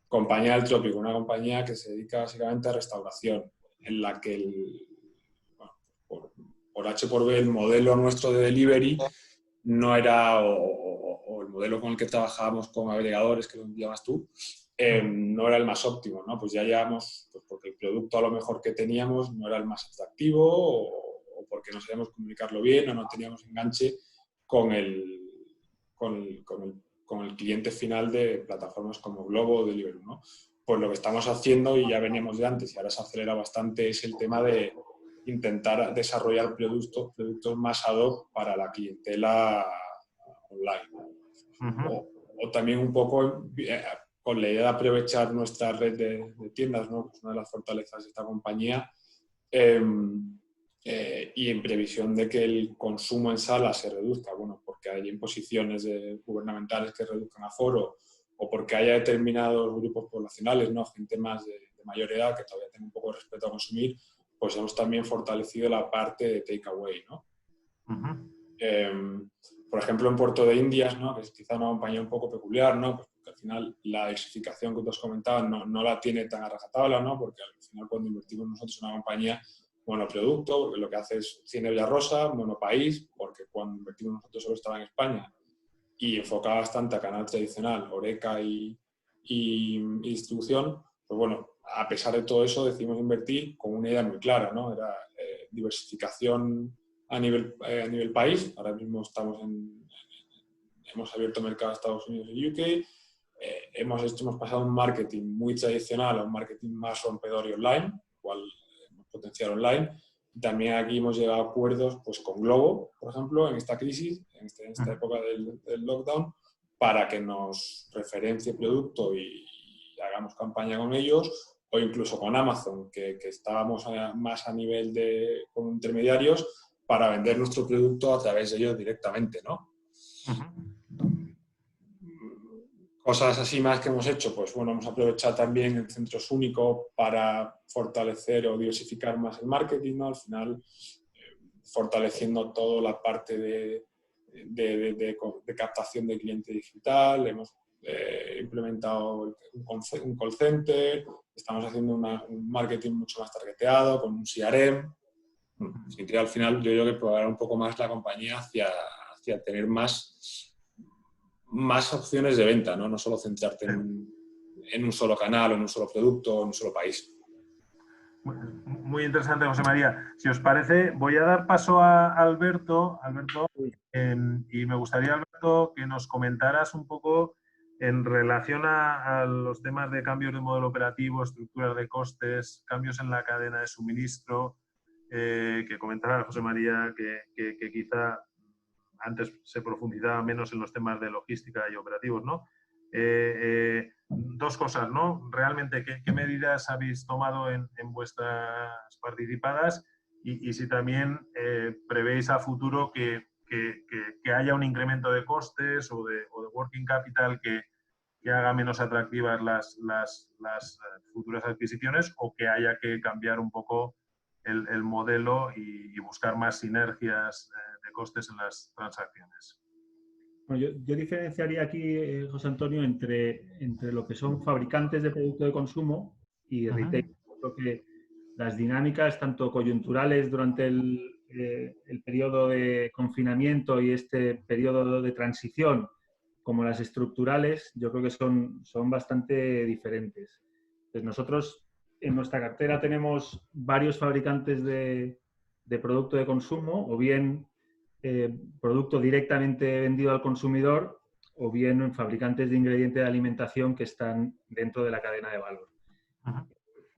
Compañía del Trópico, una compañía que se dedica básicamente a restauración, en la que por H por B el modelo nuestro de delivery no era, o el modelo con el que trabajábamos con agregadores, que lo llamas tú, no era el más óptimo, ¿no? Pues ya llevamos, pues porque el producto a lo mejor que teníamos no era el más atractivo o porque no sabíamos comunicarlo bien o no teníamos enganche con el cliente final de plataformas como Glovo o Deliveroo, ¿no? Pues lo que estamos haciendo, y ya veníamos de antes y ahora se acelera bastante, es el tema de intentar desarrollar productos más ad hoc para la clientela online. O también un poco con la idea de aprovechar nuestra red de tiendas, ¿no? Es una de las fortalezas de esta compañía, y en previsión de que el consumo en sala se reduzca, bueno, porque hay imposiciones gubernamentales que reduzcan aforo o porque haya determinados grupos poblacionales, ¿no? Gente más de mayor edad que todavía tiene un poco de respeto a consumir, pues hemos también fortalecido la parte de takeaway, ¿no? Por ejemplo, en Puerto de Indias, ¿no? Que es quizá una compañía un poco peculiar, ¿no? Pues porque al final la diversificación que tú has comentado no la tiene tan a rajatabla, ¿no? Porque al final cuando invertimos nosotros en una compañía monoproducto, porque lo que hace es Cine Villarrosa, monopaís, porque cuando invertimos nosotros solo estaba en España y enfocaba bastante a canal tradicional, Horeca y distribución, pues bueno, a pesar de todo eso decidimos invertir con una idea muy clara, ¿no? Era diversificación a nivel país. Ahora mismo hemos abierto mercado a Estados Unidos y UK. Hemos pasado un marketing muy tradicional a un marketing más rompedor y online, cual potencial online. Y también aquí hemos llegado a acuerdos pues, con Glovo, por ejemplo, en esta crisis, en esta época del lockdown, para que nos referencie producto y hagamos campaña con ellos, o incluso con Amazon, que estábamos más a nivel con intermediarios, para vender nuestro producto a través de ellos directamente, ¿no? Cosas así más que hemos hecho, pues bueno, hemos aprovechado también el Centros Único para fortalecer o diversificar más el marketing, ¿no? Al final, fortaleciendo toda la parte de captación de cliente digital, hemos implementado un call center, estamos haciendo un marketing mucho más targeteado, con un CRM. Así que al final yo creo que probar un poco más la compañía hacia tener más opciones de venta, ¿no? No solo centrarte en un solo canal o en un solo producto o en un solo país. Muy interesante, José María. Si os parece, voy a dar paso a Alberto, y me gustaría, Alberto, que nos comentaras un poco en relación a los temas de cambios de modelo operativo, estructuras de costes, cambios en la cadena de suministro, que comentaba José María que quizá antes se profundizaba menos en los temas de logística y operativos, ¿no? Dos cosas, ¿no? Realmente, ¿qué medidas habéis tomado en vuestras participadas? Y si también prevéis a futuro que haya un incremento de costes o de working capital que haga menos atractivas las futuras adquisiciones, o que haya que cambiar un poco el modelo y buscar más sinergias de costes en las transacciones. Bueno, yo diferenciaría aquí, José Antonio, entre lo que son fabricantes de producto de consumo y retail. Creo que las dinámicas, tanto coyunturales durante el periodo de confinamiento y este periodo de transición, como las estructurales, yo creo que son bastante diferentes. Entonces, nosotros en nuestra cartera tenemos varios fabricantes de producto de consumo, o bien producto directamente vendido al consumidor, o bien en fabricantes de ingredientes de alimentación que están dentro de la cadena de valor.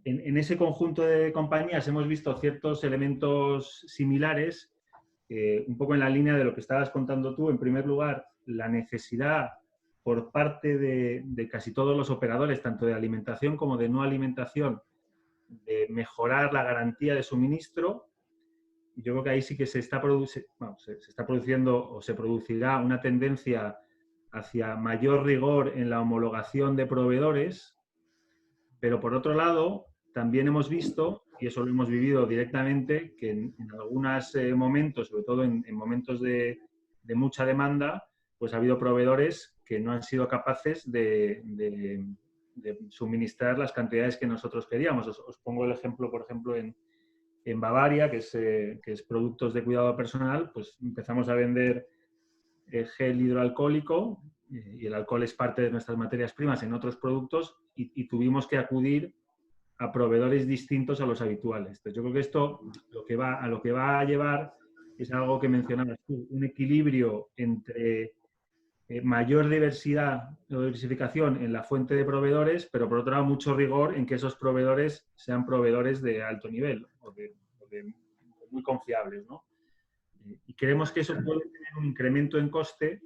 En ese conjunto de compañías hemos visto ciertos elementos similares, un poco en la línea de lo que estabas contando tú. En primer lugar, la necesidad por parte de casi todos los operadores, tanto de alimentación como de no alimentación, de mejorar la garantía de suministro. Yo creo que ahí sí que se está produciendo o se producirá una tendencia hacia mayor rigor en la homologación de proveedores, pero por otro lado también hemos visto y eso lo hemos vivido directamente, que en algunos momentos, sobre todo en momentos de mucha demanda, pues ha habido proveedores que no han sido capaces de suministrar las cantidades que nosotros pedíamos. Os pongo el ejemplo, por ejemplo, en Bavaria, que es productos de cuidado personal, pues empezamos a vender gel hidroalcohólico, y el alcohol es parte de nuestras materias primas en otros productos, y tuvimos que acudir a proveedores distintos a los habituales. Entonces, yo creo que esto lo que va a llevar es algo que mencionabas tú, un equilibrio entre mayor diversidad o diversificación en la fuente de proveedores, pero por otro lado mucho rigor en que esos proveedores sean proveedores de alto nivel o de muy confiables, ¿no? Y creemos que eso puede tener un incremento en coste.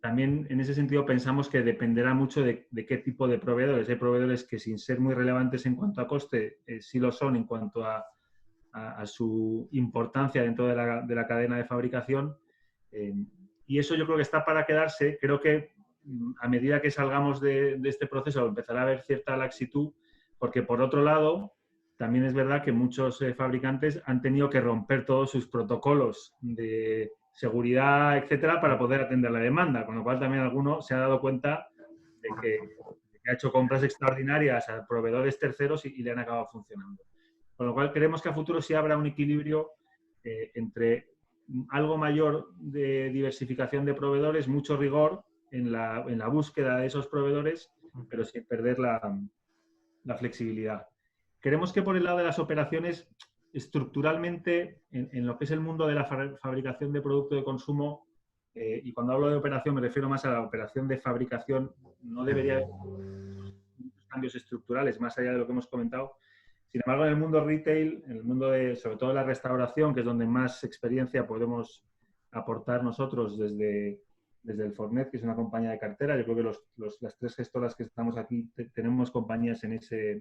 También en ese sentido pensamos que dependerá mucho de qué tipo de proveedores. Hay proveedores que, sin ser muy relevantes en cuanto a coste, sí lo son en cuanto a su importancia dentro de la cadena de fabricación. Y eso yo creo que está para quedarse. Creo que a medida que salgamos de este proceso empezará a haber cierta laxitud, porque por otro lado también es verdad que muchos fabricantes han tenido que romper todos sus protocolos de seguridad, etcétera, para poder atender la demanda, con lo cual también alguno se ha dado cuenta de que ha hecho compras extraordinarias a proveedores terceros y le han acabado funcionando. Con lo cual creemos que a futuro sí habrá un equilibrio entre algo mayor de diversificación de proveedores, mucho rigor en la búsqueda de esos proveedores, pero sin perder la flexibilidad. Creemos que por el lado de las operaciones, estructuralmente, en lo que es el mundo de la fabricación de producto de consumo, y cuando hablo de operación me refiero más a la operación de fabricación, no debería haber cambios estructurales, más allá de lo que hemos comentado. Sin embargo, en el mundo retail, en el mundo sobre todo de la restauración, que es donde más experiencia podemos aportar nosotros desde el Fornet, que es una compañía de cartera. Yo creo que las tres gestoras que estamos aquí tenemos compañías en ese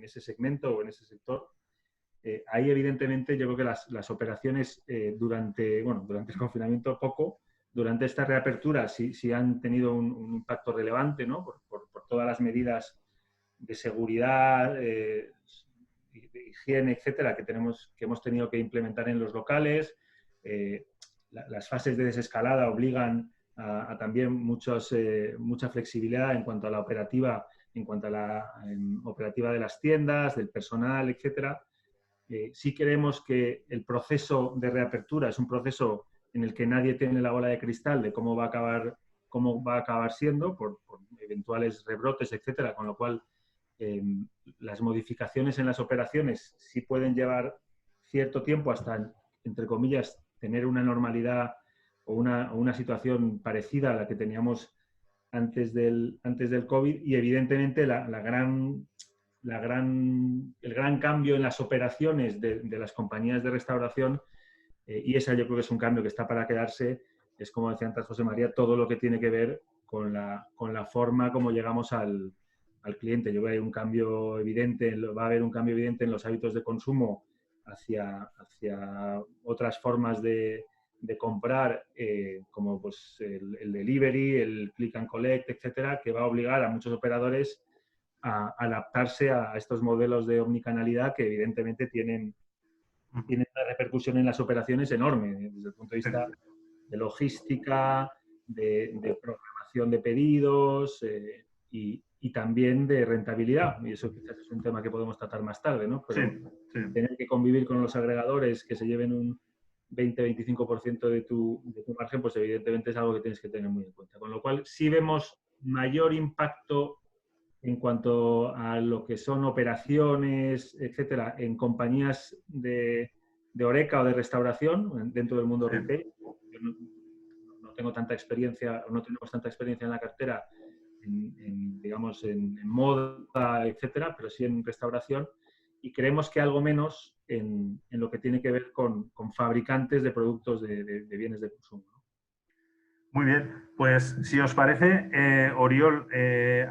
segmento o en ese sector. Ahí, evidentemente, yo creo que las operaciones durante el confinamiento poco, durante esta reapertura sí han tenido un impacto relevante, ¿no? Por todas las medidas de seguridad, de higiene, etcétera, que hemos tenido que implementar en los locales. Las fases de desescalada obligan a también mucha flexibilidad en cuanto a la operativa, en cuanto a la operativa de las tiendas, del personal, etcétera. Sí creemos que el proceso de reapertura es un proceso en el que nadie tiene la bola de cristal de cómo va a acabar siendo por eventuales rebrotes, etcétera, con lo cual las modificaciones en las operaciones sí pueden llevar cierto tiempo hasta, entre comillas, tener una normalidad o una situación parecida a la que teníamos antes del COVID, y evidentemente el gran cambio en las operaciones de las compañías de restauración, y esa yo creo que es un cambio que está para quedarse, es, como decía antes José María, todo lo que tiene que ver con la forma como llegamos al cliente. Yo veo un cambio evidente, va a haber un cambio evidente en los hábitos de consumo hacia otras formas de comprar, como pues el delivery, el click and collect, etcétera, que va a obligar a muchos operadores a adaptarse a estos modelos de omnicanalidad que evidentemente tienen una repercusión en las operaciones enorme, desde el punto de vista de logística, de programación de pedidos, y también de rentabilidad. Y eso quizás es un tema que podemos tratar más tarde, ¿no? Pero tener que convivir con los agregadores que se lleven un 20-25% de tu margen, pues evidentemente es algo que tienes que tener muy en cuenta. Con lo cual, sí vemos mayor impacto en cuanto a lo que son operaciones, etcétera, en compañías de horeca o de restauración dentro del mundo retail. Yo no tengo tanta experiencia, o no tenemos tanta experiencia en la cartera digamos, en moda, etcétera, pero sí en restauración, y creemos que algo menos en lo que tiene que ver con fabricantes de productos de bienes de consumo. Muy bien, pues si os parece, Oriol,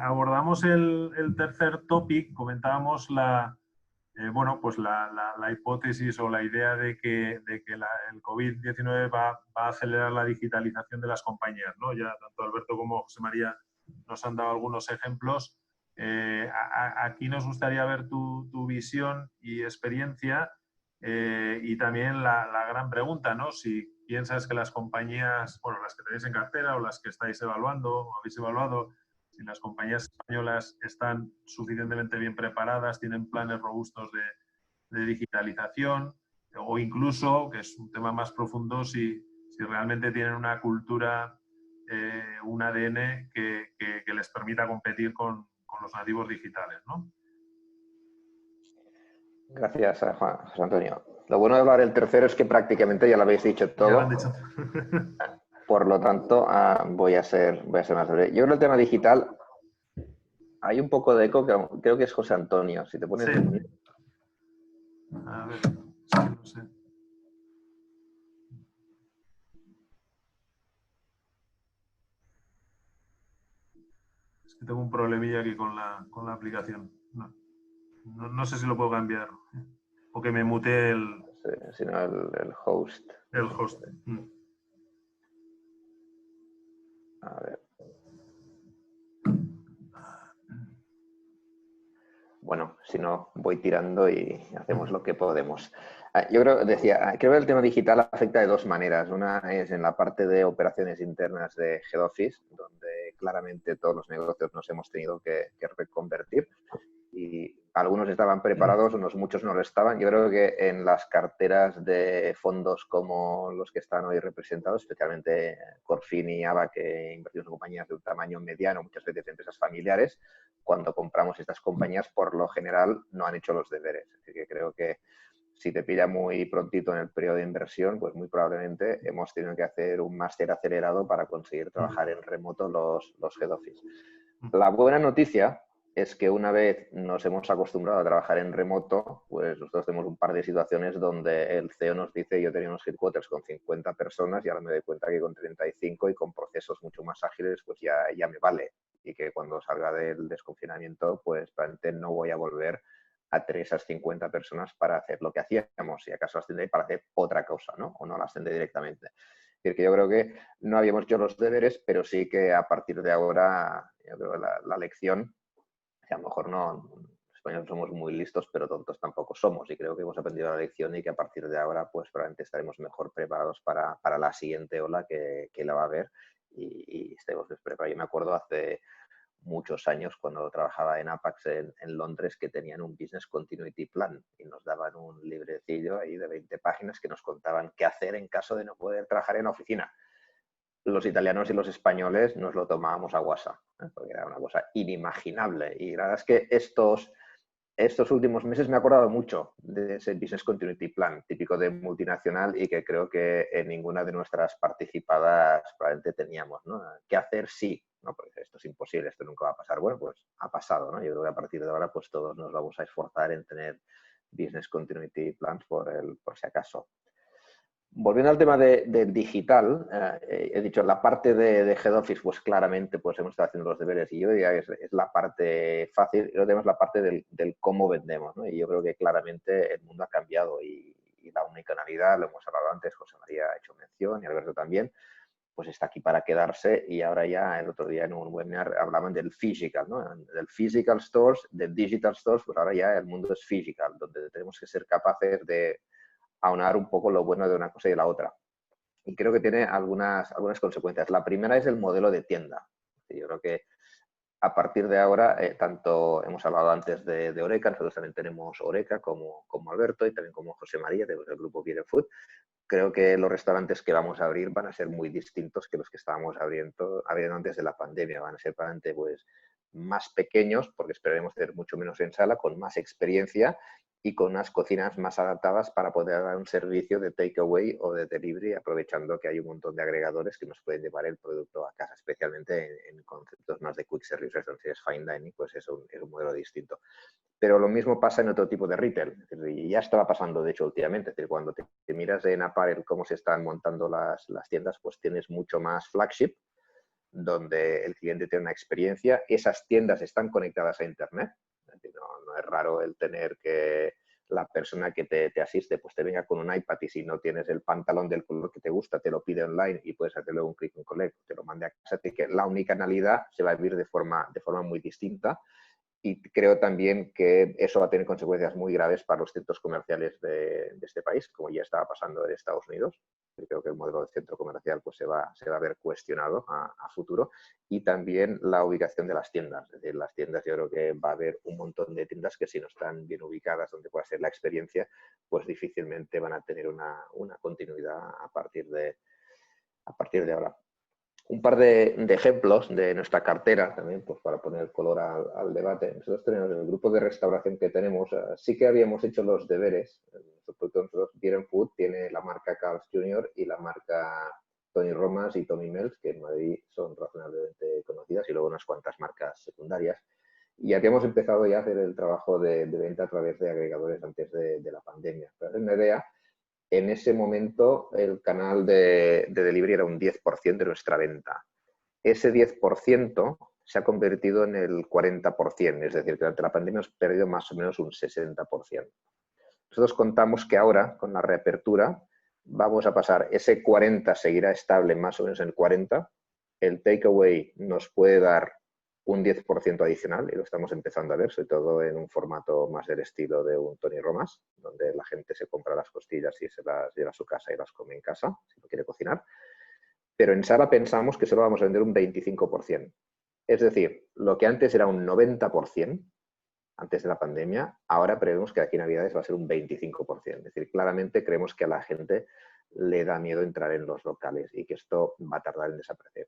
abordamos el tercer topic. Comentábamos la hipótesis o la idea de que el COVID-19 va a acelerar la digitalización de las compañías, ¿no? Ya tanto Alberto como José María nos han dado algunos ejemplos. Aquí nos gustaría ver tu visión y experiencia y también la gran pregunta, ¿no? Si piensas que las compañías, bueno, las que tenéis en cartera o las que estáis evaluando o habéis evaluado, si las compañías españolas están suficientemente bien preparadas, tienen planes robustos de digitalización o incluso, que es un tema más profundo, si realmente tienen una cultura, un ADN que les permita competir con los nativos digitales, ¿no? Gracias, Juan José Antonio. Lo bueno de hablar el tercero es que prácticamente ya lo habéis dicho todo. Ya lo han dicho. Por lo tanto, voy a ser más breve. Yo creo que el tema digital, hay un poco de eco, que creo que es José Antonio. Si te pones... Sí. A ver, es que no sé. Es que tengo un problemilla aquí con la aplicación. No sé si lo puedo cambiar. O que me mute el... Sí, sino el host. El host. A ver. Bueno, si no, voy tirando y hacemos lo que podemos. Yo creo que el tema digital afecta de dos maneras. Una es en la parte de operaciones internas de Head Office, donde claramente todos los negocios nos hemos tenido que reconvertir. Y algunos estaban preparados, muchos no lo estaban. Yo creo que en las carteras de fondos como los que están hoy representados, especialmente Corfin y ABA, que invertimos en compañías de un tamaño mediano, muchas veces empresas familiares, cuando compramos estas compañías, por lo general, no han hecho los deberes. Así que creo que si te pilla muy prontito en el periodo de inversión, pues muy probablemente hemos tenido que hacer un máster acelerado para conseguir trabajar en remoto los Head Office. La buena noticia es que una vez nos hemos acostumbrado a trabajar en remoto, pues nosotros tenemos un par de situaciones donde el CEO nos dice: yo tenía unos headquarters con 50 personas y ahora me doy cuenta que con 35 y con procesos mucho más ágiles, pues ya me vale. Y que cuando salga del desconfinamiento, pues probablemente no voy a volver a tener esas 50 personas para hacer lo que hacíamos, si acaso las tendré para hacer otra cosa, ¿no? O no las tendré directamente. Es decir, que yo creo que no habíamos hecho los deberes, pero sí que a partir de ahora, yo creo que la lección, que a lo mejor no, los españoles somos muy listos, pero tontos tampoco somos, y creo que hemos aprendido la lección y que a partir de ahora pues probablemente estaremos mejor preparados para la siguiente ola que la va a haber y estaremos preparados. Yo me acuerdo hace muchos años cuando trabajaba en Apax en Londres, que tenían un Business Continuity Plan y nos daban un librecillo ahí de 20 páginas que nos contaban qué hacer en caso de no poder trabajar en la oficina. Los italianos y los españoles nos lo tomábamos a guasa, porque era una cosa inimaginable. Y la verdad es que estos últimos meses me he acordado mucho de ese Business Continuity Plan típico de multinacional y que creo que en ninguna de nuestras participadas probablemente teníamos, ¿no? ¿Qué hacer? Sí, ¿no? Porque esto es imposible, esto nunca va a pasar. Bueno, pues ha pasado, ¿no? Yo creo que a partir de ahora pues todos nos vamos a esforzar en tener Business Continuity Plans por si acaso. Volviendo al tema de digital, he dicho, la parte de Head Office, pues claramente pues hemos estado haciendo los deberes y yo diría que es la parte fácil, y luego tenemos la parte del cómo vendemos, ¿no? Y yo creo que claramente el mundo ha cambiado y la omnicanalidad, lo hemos hablado antes, José María ha hecho mención y Alberto también, pues está aquí para quedarse. Y ahora ya el otro día en un webinar hablaban del physical, ¿no? Del physical stores, del digital stores, pues ahora ya el mundo es physical, donde tenemos que ser capaces de aunar un poco lo bueno de una cosa y de la otra. Y creo que tiene algunas consecuencias. La primera es el modelo de tienda. Yo creo que a partir de ahora, tanto hemos hablado antes de Oreca, nosotros también tenemos Oreca como Alberto y también como José María del grupo Beer Food. Creo que los restaurantes que vamos a abrir van a ser muy distintos que los que estábamos abriendo antes de la pandemia. Van a ser probablemente pues, más pequeños, porque esperaremos tener mucho menos en sala, con más experiencia y con unas cocinas más adaptadas para poder dar un servicio de takeaway o de delivery, aprovechando que hay un montón de agregadores que nos pueden llevar el producto a casa, especialmente en conceptos más de quick service restaurants, si es fine dining, pues es un modelo distinto. Pero lo mismo pasa en otro tipo de retail, es decir, y ya estaba pasando de hecho últimamente, es decir, cuando te miras en Apparel cómo se están montando las tiendas, pues tienes mucho más flagship, donde el cliente tiene una experiencia, esas tiendas están conectadas a internet, es decir, no es raro el tener que la persona que te asiste pues te venga con un iPad y si no tienes el pantalón del color que te gusta te lo pide online y puedes hacerle un click and collect, te lo mande a casa, así que la omnicanalidad se va a vivir de forma muy distinta y creo también que eso va a tener consecuencias muy graves para los centros comerciales de este país, como ya estaba pasando en Estados Unidos. Creo que el modelo de centro comercial pues, se va a ver cuestionado a futuro. Y también la ubicación de las tiendas. Es decir, las tiendas, yo creo que va a haber un montón de tiendas que si no están bien ubicadas donde pueda ser la experiencia, pues difícilmente van a tener una continuidad a partir de ahora. Un par de ejemplos de nuestra cartera también, pues para poner color al debate. Nosotros tenemos el grupo de restauración que tenemos, sí que habíamos hecho los deberes. Nosotros, Beer & Food tiene la marca Carl's Jr. y la marca Tony Romas y Tommy Mel's, que en Madrid son razonablemente conocidas, y luego unas cuantas marcas secundarias. Y habíamos empezado ya a hacer el trabajo de venta a través de agregadores antes de la pandemia. Para hacer una idea, en ese momento el canal de delivery era un 10% de nuestra venta. Ese 10% se ha convertido en el 40%, es decir, que durante la pandemia hemos perdido más o menos un 60%. Nosotros contamos que ahora, con la reapertura, vamos a pasar, ese 40 seguirá estable más o menos en el 40, el takeaway nos puede dar un 10% adicional, y lo estamos empezando a ver, sobre todo en un formato más del estilo de un Tony Romas, donde la gente se compra las costillas y se las lleva a su casa y las come en casa, si no quiere cocinar. Pero en Sara pensamos que solo vamos a vender un 25%. Es decir, lo que antes era un 90%, antes de la pandemia, ahora prevemos que aquí en Navidades va a ser un 25%. Es decir, claramente creemos que a la gente le da miedo entrar en los locales y que esto va a tardar en desaparecer.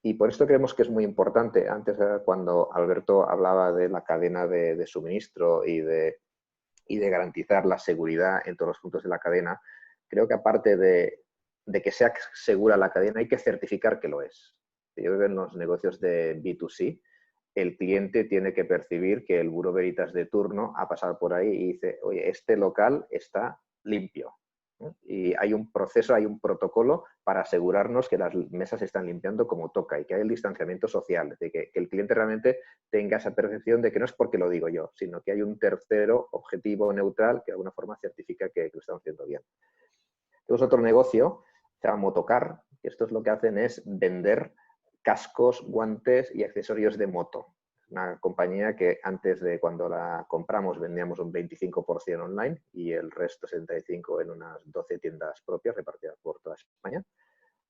Y por esto creemos que es muy importante. Antes, cuando Alberto hablaba de la cadena de suministro y de garantizar la seguridad en todos los puntos de la cadena, creo que aparte de que sea segura la cadena, hay que certificar que lo es. Yo creo que en los negocios de B2C, el cliente tiene que percibir que el Buró Veritas de turno ha pasado por ahí y dice, oye, este local está limpio. Y hay un proceso, hay un protocolo para asegurarnos que las mesas se están limpiando como toca y que hay el distanciamiento social, de que el cliente realmente tenga esa percepción de que no es porque lo digo yo, sino que hay un tercero objetivo neutral que de alguna forma certifica que lo estamos haciendo bien. Tenemos otro negocio, se llama Motocar, que esto es lo que hacen es vender cascos, guantes y accesorios de moto. Una compañía que antes de cuando la compramos vendíamos un 25% online y el resto 75% en unas 12 tiendas propias repartidas por toda España.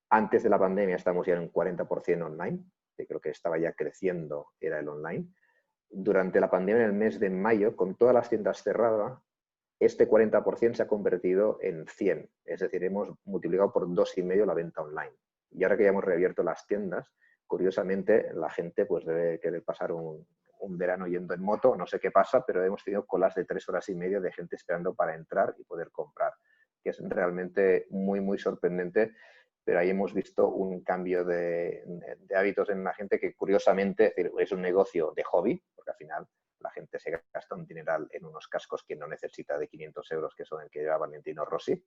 Antes de la pandemia estamos ya en un 40% online, que creo que estaba ya creciendo, era el online. Durante la pandemia, en el mes de mayo, con todas las tiendas cerradas, este 40% se ha convertido en 100. Es decir, hemos multiplicado por 2,5 la venta online. Y ahora que ya hemos reabierto las tiendas, curiosamente, la gente pues debe querer pasar un verano yendo en moto, no sé qué pasa, pero hemos tenido colas de 3 horas y media de gente esperando para entrar y poder comprar, que es realmente muy, muy sorprendente, pero ahí hemos visto un cambio de hábitos en la gente que curiosamente es un negocio de hobby, porque al final la gente se gasta un dineral en unos cascos que no necesita de 500 euros, que son el que lleva Valentino Rossi,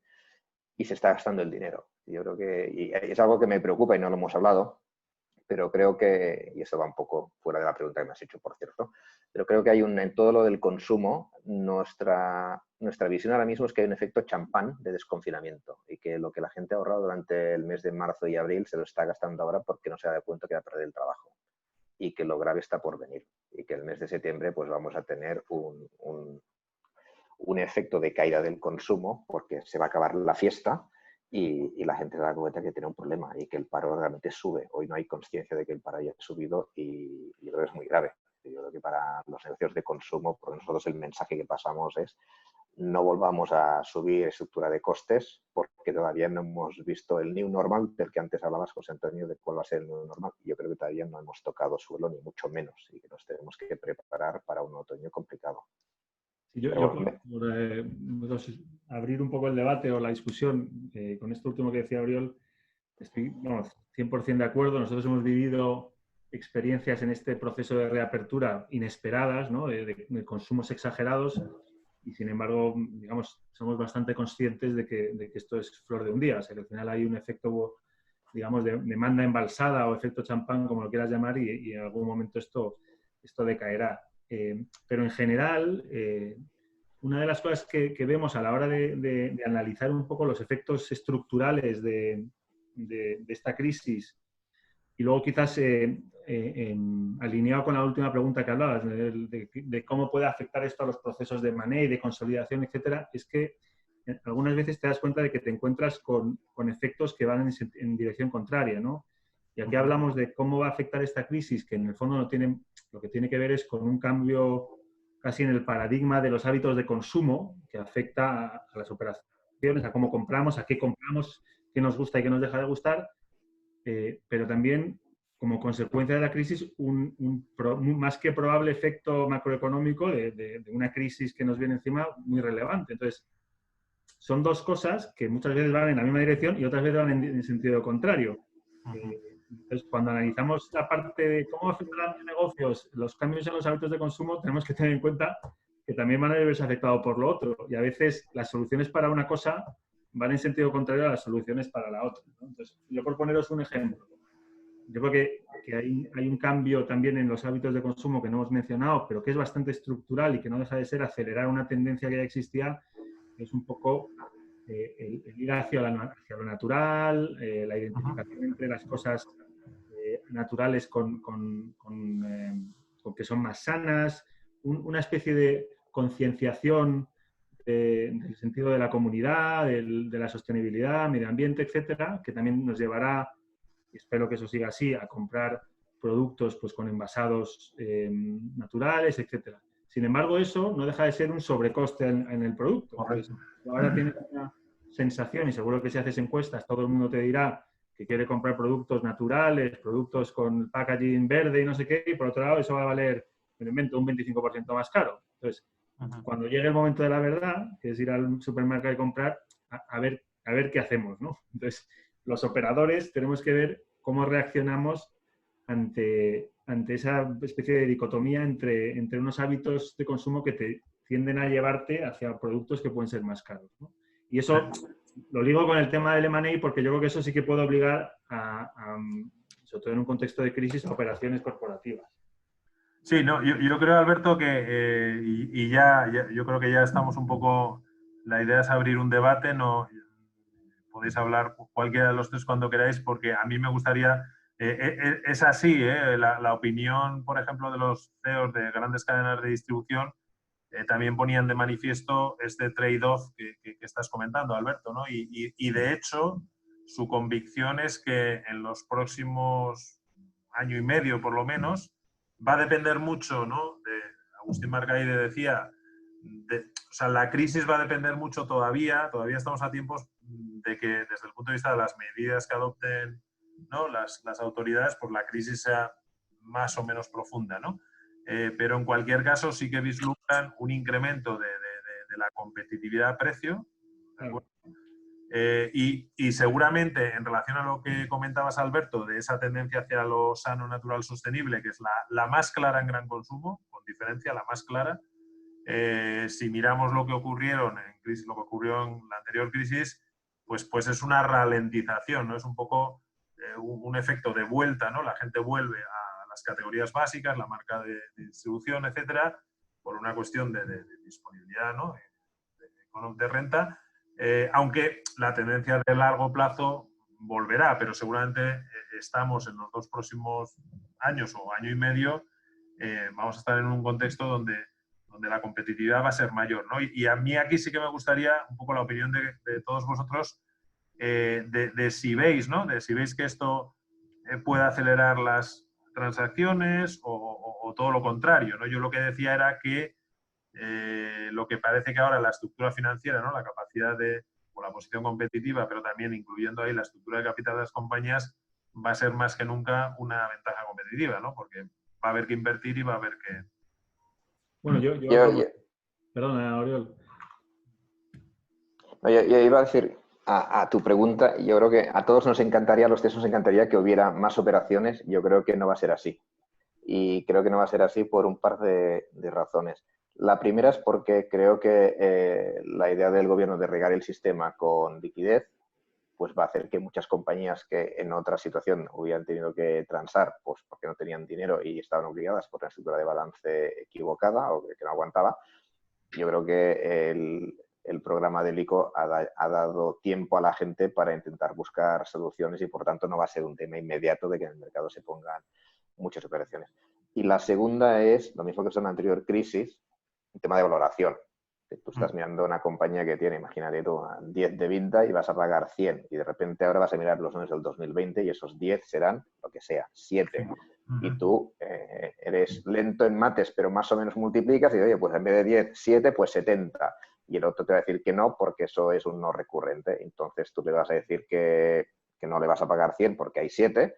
y se está gastando el dinero. Yo creo que y es algo que me preocupa y no lo hemos hablado, pero creo que, y eso va un poco fuera de la pregunta que me has hecho, por cierto, pero creo que hay en todo lo del consumo, nuestra visión ahora mismo es que hay un efecto champán de desconfinamiento y que lo que la gente ha ahorrado durante el mes de marzo y abril se lo está gastando ahora porque no se da cuenta que va a perder el trabajo y que lo grave está por venir y que el mes de septiembre pues vamos a tener un efecto de caída del consumo porque se va a acabar la fiesta y la gente se da cuenta que tiene un problema y que el paro realmente sube. Hoy no hay conciencia de que el paro haya subido y yo creo que es muy grave. Yo creo que para los negocios de consumo, por nosotros el mensaje que pasamos es no volvamos a subir estructura de costes porque todavía no hemos visto el new normal del que antes hablabas, José Antonio, de cuál va a ser el new normal. Yo creo que todavía no hemos tocado suelo, ni mucho menos, y que nos tenemos que preparar para un otoño complicado. Sí, yo por abrir un poco el debate o la discusión, con esto último que decía Oriol, estoy 100% de acuerdo. Nosotros hemos vivido experiencias en este proceso de reapertura inesperadas, ¿no? de consumos exagerados y, sin embargo, digamos, somos bastante conscientes de que esto es flor de un día. O sea, que al final hay un efecto, digamos, de demanda embalsada o efecto champán, como lo quieras llamar, y en algún momento esto decaerá. Pero en general, una de las cosas que vemos a la hora de analizar un poco los efectos estructurales de esta crisis Y luego quizás alineado con la última pregunta que hablabas, de cómo puede afectar esto a los procesos de money, de consolidación, etcétera, es que algunas veces te das cuenta de que te encuentras con efectos que van en dirección contraria, ¿no? Y aquí hablamos de cómo va a afectar esta crisis, que en el fondo lo que tiene que ver es con un cambio casi en el paradigma de los hábitos de consumo, que afecta a las operaciones, a cómo compramos, a qué compramos, qué nos gusta y qué nos deja de gustar, pero también como consecuencia de la crisis un más que probable efecto macroeconómico de una crisis que nos viene encima muy relevante. Entonces, son dos cosas que muchas veces van en la misma dirección y otras veces van en sentido contrario. Entonces, cuando analizamos la parte de cómo afectan a los negocios los cambios en los hábitos de consumo, tenemos que tener en cuenta que también van a verse afectados por lo otro. Y a veces las soluciones para una cosa van en sentido contrario a las soluciones para la otra, ¿no? Entonces, yo por poneros un ejemplo, yo creo que hay un cambio también en los hábitos de consumo que no hemos mencionado, pero que es bastante estructural y que no deja de ser acelerar una tendencia que ya existía, que es un poco el ir hacia lo natural, la identificación entre las cosas naturales con que son más sanas, una especie de concienciación del sentido de la comunidad, de la sostenibilidad, medio ambiente, etcétera, que también nos llevará, y espero que eso siga así, a comprar productos pues, con envasados naturales, etcétera. Sin embargo, eso no deja de ser un sobrecoste en el producto. Entonces, ahora tienes una sensación, y seguro que si haces encuestas, todo el mundo te dirá que quiere comprar productos naturales, productos con packaging verde y no sé qué, y por otro lado eso va a valer, me lo invento, un 25% más caro. Entonces, cuando llegue el momento de la verdad, que es ir al supermercado y comprar, a ver qué hacemos, ¿no? Entonces, los operadores tenemos que ver cómo reaccionamos ante esa especie de dicotomía entre unos hábitos de consumo que te tienden a llevarte hacia productos que pueden ser más caros, ¿no? Y eso lo digo con el tema del M&A porque yo creo que eso sí que puede obligar sobre todo en un contexto de crisis, a operaciones corporativas. Sí, no, yo creo, Alberto, que yo creo que ya estamos un poco. La idea es abrir un debate, no podéis hablar cualquiera de los tres cuando queráis, porque a mí me gustaría. Es así, la opinión, por ejemplo, de los CEOs de grandes cadenas de distribución también ponían de manifiesto este trade-off que estás comentando, Alberto, ¿no? Y de hecho, su convicción es que en los próximos año y medio, por lo menos, va a depender mucho, ¿no? Agustín Marcaide decía, o sea, la crisis va a depender mucho todavía estamos a tiempos de que desde el punto de vista de las medidas que adopten, ¿no? las autoridades, pues la crisis sea más o menos profunda, ¿no? Pero en cualquier caso sí que vislumbran un incremento de la competitividad a precio, ¿de acuerdo? Y seguramente en relación a lo que comentabas, Alberto, de esa tendencia hacia lo sano, natural, sostenible, que es la más clara en gran consumo, con diferencia, la más clara, si miramos lo que ocurrió en la anterior crisis, pues es una ralentización, ¿no? Es un poco un efecto de vuelta, ¿no? La gente vuelve a las categorías básicas, la marca de distribución, etcétera, por una cuestión de disponibilidad, ¿no? de renta, aunque la tendencia de largo plazo volverá, pero seguramente estamos en los 2 próximos años o año y medio, vamos a estar en un contexto donde la competitividad va a ser mayor, ¿no? Y a mí aquí sí que me gustaría un poco la opinión de todos vosotros de si veis, ¿no? De si veis que esto puede acelerar las transacciones o todo lo contrario, ¿no? Yo lo que decía era que lo que parece que ahora la estructura financiera, ¿no? La capacidad o la posición competitiva, pero también incluyendo ahí la estructura de capital de las compañías, va a ser más que nunca una ventaja competitiva, ¿no? Porque va a haber que invertir y va a haber que... Bueno, perdona, Oriol. Yo iba a decir a tu pregunta, yo creo que a todos nos encantaría, a los tres nos encantaría que hubiera más operaciones. Yo creo que no va a ser así. Y creo que no va a ser así por un par de razones. La primera es porque creo que la idea del gobierno de regar el sistema con liquidez pues va a hacer que muchas compañías que en otra situación hubieran tenido que transar pues porque no tenían dinero y estaban obligadas por una estructura de balance equivocada o que no aguantaba, yo creo que el programa del ICO ha dado tiempo a la gente para intentar buscar soluciones y por tanto no va a ser un tema inmediato de que en el mercado se pongan muchas operaciones. Y la segunda es, lo mismo que en la anterior crisis, el tema de valoración. Tú estás mirando una compañía que tiene, imagínate tú, 10 de EBITDA y vas a pagar 100 y de repente ahora vas a mirar los números del 2020 y esos 10 serán lo que sea, 7. Y tú eres lento en mates, pero más o menos multiplicas y, oye, pues en vez de 10, 7, pues 70. Y el otro te va a decir que no, porque eso es un no recurrente. Entonces tú le vas a decir que no le vas a pagar 100 porque hay 7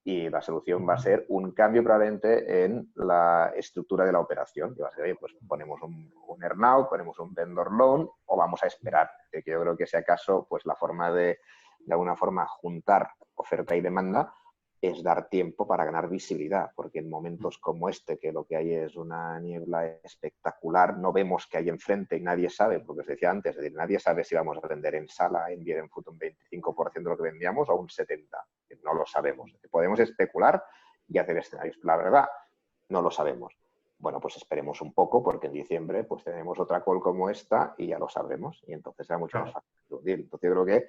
y la solución va a ser un cambio probablemente en la estructura de la operación. Que va a ser, oye, pues ponemos un earn-out, ponemos un vendor loan o vamos a esperar. Que yo creo que si acaso, pues la forma de alguna forma juntar oferta y demanda es dar tiempo para ganar visibilidad, porque en momentos como este, que lo que hay es una niebla espectacular, no vemos qué hay enfrente y nadie sabe, porque os decía antes, es decir, nadie sabe si vamos a vender en sala, en Beer en Food un 25% de lo que vendíamos o un 70%, no lo sabemos. Podemos especular y hacer escenarios, la verdad, no lo sabemos. Bueno, pues esperemos un poco, porque en diciembre pues tenemos otra call como esta y ya lo sabremos, y entonces será mucho más fácil. Entonces yo creo que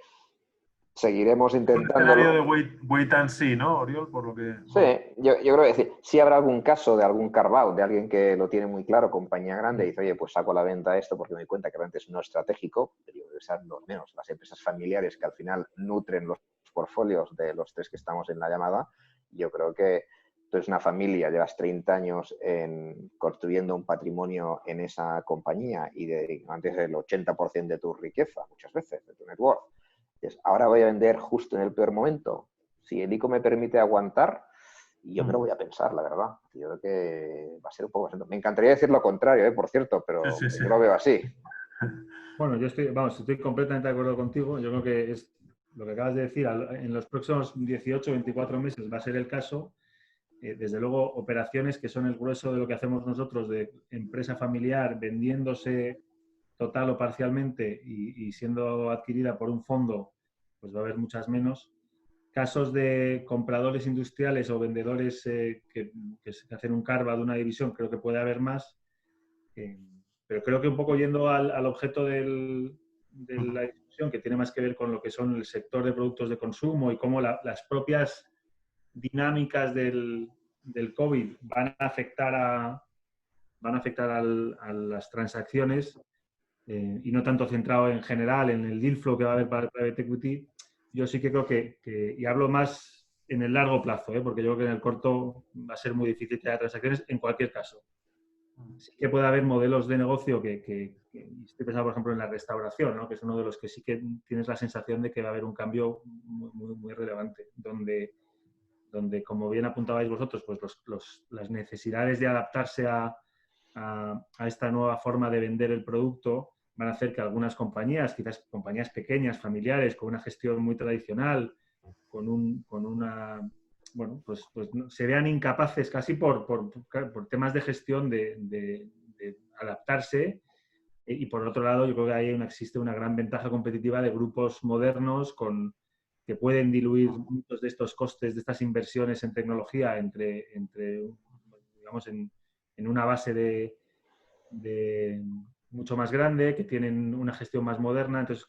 seguiremos intentando. Un escenario de wait and see, ¿no, Oriol? Por lo que... Sí, yo creo que decir, sí habrá algún caso de algún carve-out, de alguien que lo tiene muy claro, compañía grande, y dice, oye, pues saco a la venta esto porque me doy cuenta que realmente es no estratégico, pero yo creo que sean los menos, las empresas familiares que al final nutren los portfolios de los tres que estamos en la llamada. Yo creo que tú eres una familia, llevas 30 años construyendo un patrimonio en esa compañía y antes el 80% de tu riqueza, muchas veces, de tu net worth. Ahora voy a vender justo en el peor momento. Si el ICO me permite aguantar, yo me lo voy a pensar, la verdad. Yo creo que va a ser un poco... Me encantaría decir lo contrario, por cierto, pero sí. yo lo veo así. Bueno, yo estoy completamente de acuerdo contigo. Yo creo que es lo que acabas de decir. En los próximos 18 o 24 meses va a ser el caso. Desde luego, operaciones que son el grueso de lo que hacemos nosotros, de empresa familiar vendiéndose total o parcialmente y siendo adquirida por un fondo, pues va a haber muchas menos. Casos de compradores industriales o vendedores que hacen un carve de una división, creo que puede haber más. Pero creo que un poco yendo al objeto de la discusión, que tiene más que ver con lo que son el sector de productos de consumo y cómo las propias dinámicas del COVID van a afectar a las transacciones, y no tanto centrado en general en el deal flow que va a haber para el private equity. Yo sí que creo que y hablo más en el largo plazo, porque yo creo que en el corto va a ser muy difícil que haya transacciones en cualquier caso. Sí que puede haber modelos de negocio que estoy pensando, por ejemplo, en la restauración, ¿no? Que es uno de los que sí que tienes la sensación de que va a haber un cambio muy relevante, donde, como bien apuntabais vosotros, pues las necesidades de adaptarse a esta nueva forma de vender el producto van a hacer que algunas compañías, quizás compañías pequeñas, familiares, con una gestión muy tradicional, con una... Bueno, pues se vean incapaces casi por temas de gestión de adaptarse. Y por otro lado, yo creo que ahí existe una gran ventaja competitiva de grupos modernos que pueden diluir muchos de estos costes, de estas inversiones en tecnología entre digamos, en una base de mucho más grande, que tienen una gestión más moderna. Entonces,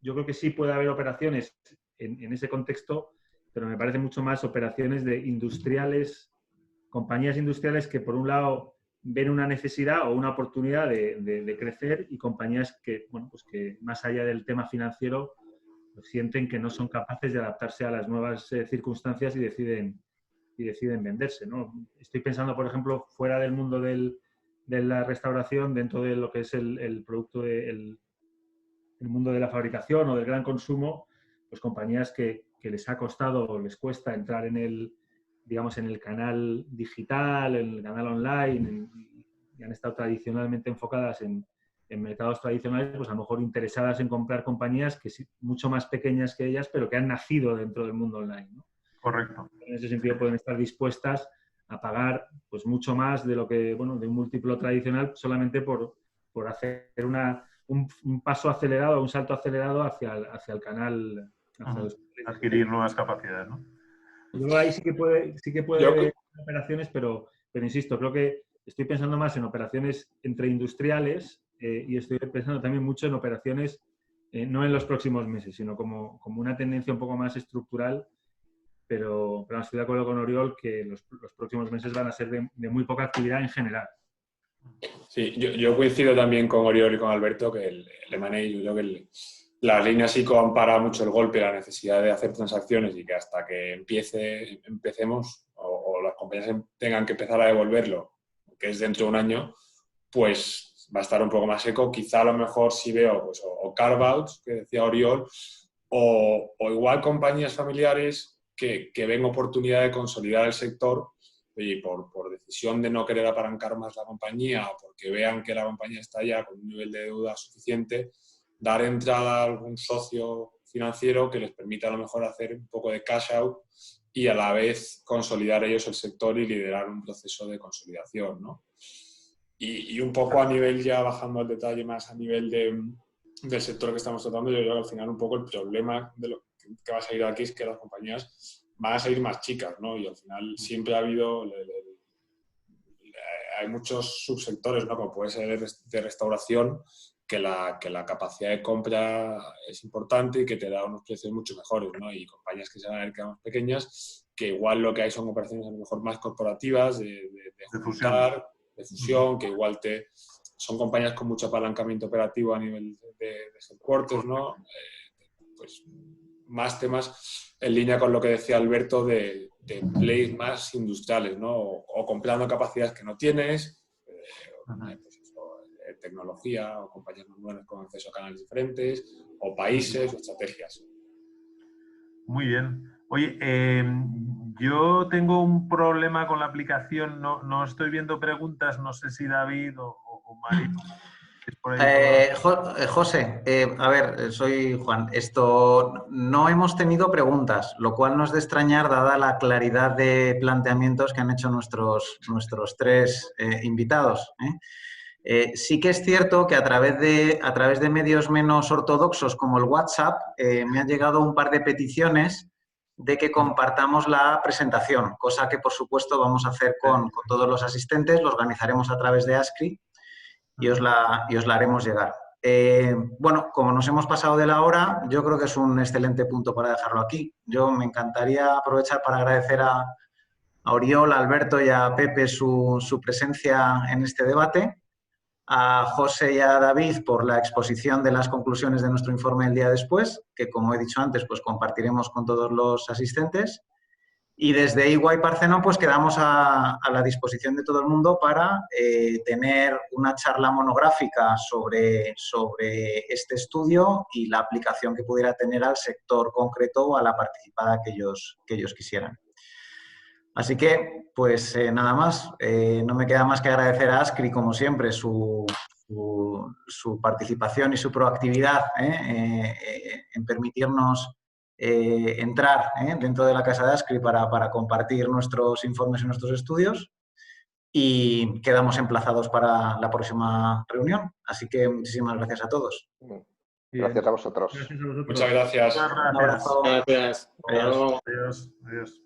yo creo que sí puede haber operaciones en ese contexto, pero me parece mucho más operaciones de industriales, compañías industriales que por un lado ven una necesidad o una oportunidad de crecer, y compañías que, bueno, pues que más allá del tema financiero, pues sienten que no son capaces de adaptarse a las nuevas circunstancias y deciden venderse, ¿no? Estoy pensando, por ejemplo, fuera del mundo de la restauración, dentro de lo que es el producto, el mundo de la fabricación o del gran consumo, pues compañías que les ha costado o les cuesta entrar en el canal digital, en el canal online, y han estado tradicionalmente enfocadas en mercados tradicionales, pues a lo mejor interesadas en comprar compañías que mucho más pequeñas que ellas, pero que han nacido dentro del mundo online, ¿no? Correcto. En ese sentido pueden estar dispuestas a pagar pues mucho más de lo que, bueno, de un múltiplo tradicional, solamente por hacer un paso acelerado, un salto acelerado hacia el canal. Adquirir nuevas capacidades, ¿no? Yo ahí sí que puede haber operaciones, pero insisto, creo que estoy pensando más en operaciones entre industriales, y estoy pensando también mucho en operaciones, no en los próximos meses, sino como una tendencia un poco más estructural, pero estoy de acuerdo con Oriol que los próximos meses van a ser de muy poca actividad en general. Sí, yo coincido también con Oriol y con Alberto que el M&A, yo creo que las líneas ICO han parado mucho el golpe, la necesidad de hacer transacciones, y que hasta que empecemos o las compañías tengan que empezar a devolverlo, que es dentro de un año, pues va a estar un poco más seco. Quizá a lo mejor sí veo pues, o carve-outs, que decía Oriol, o igual compañías familiares que ven oportunidad de consolidar el sector y por decisión de no querer apalancar más la compañía, o porque vean que la compañía está ya con un nivel de deuda suficiente, dar entrada a algún socio financiero que les permita a lo mejor hacer un poco de cash out y a la vez consolidar ellos el sector y liderar un proceso de consolidación, ¿no? Y un poco a nivel, ya bajando al detalle más a nivel del sector que estamos tratando, yo creo que al final un poco el problema de lo que va a salir aquí es que las compañías van a salir más chicas, ¿no? Y al final siempre ha habido, hay muchos subsectores, ¿no? Como puede ser de restauración, que la capacidad de compra es importante y que te da unos precios mucho mejores, ¿no? Y compañías que se van a ver cada vez más pequeñas, que igual lo que hay son operaciones a lo mejor más corporativas, de fusión, que igual son compañías con mucho apalancamiento operativo a nivel de headquarters, ¿no? Pues más temas en línea con lo que decía Alberto de plays más industriales, ¿no? O comprando capacidades que no tienes, pues eso, tecnología, o compañías muy buenas con acceso a canales diferentes, o países, o estrategias. Muy bien. Oye, yo tengo un problema con la aplicación, no estoy viendo preguntas, no sé si David o María. José, a ver, soy Juan. No hemos tenido preguntas, lo cual no es de extrañar dada la claridad de planteamientos que han hecho nuestros tres invitados. Sí que es cierto que a través de medios menos ortodoxos como el WhatsApp me han llegado un par de peticiones de que compartamos la presentación, cosa que por supuesto vamos a hacer con todos los asistentes, lo organizaremos a través de ASCRI y os la haremos llegar. Bueno, como nos hemos pasado de la hora, yo creo que es un excelente punto para dejarlo aquí. Yo me encantaría aprovechar para agradecer a Oriol, a Alberto y a Pepe su presencia en este debate, a José y a David por la exposición de las conclusiones de nuestro informe el día después, que como he dicho antes, pues compartiremos con todos los asistentes. Y desde EY Parthenon pues quedamos a la disposición de todo el mundo para tener una charla monográfica sobre este estudio y la aplicación que pudiera tener al sector concreto o a la participada que ellos quisieran. Así que, pues nada más. No me queda más que agradecer a ASCRI, como siempre, su participación y su proactividad en permitirnos entrar dentro de la casa de ASCRI para compartir nuestros informes y nuestros estudios, y quedamos emplazados para la próxima reunión. Así que muchísimas gracias a todos. Gracias a vosotros. Gracias a vosotros. Muchas gracias. Un abrazo. Gracias. Adiós.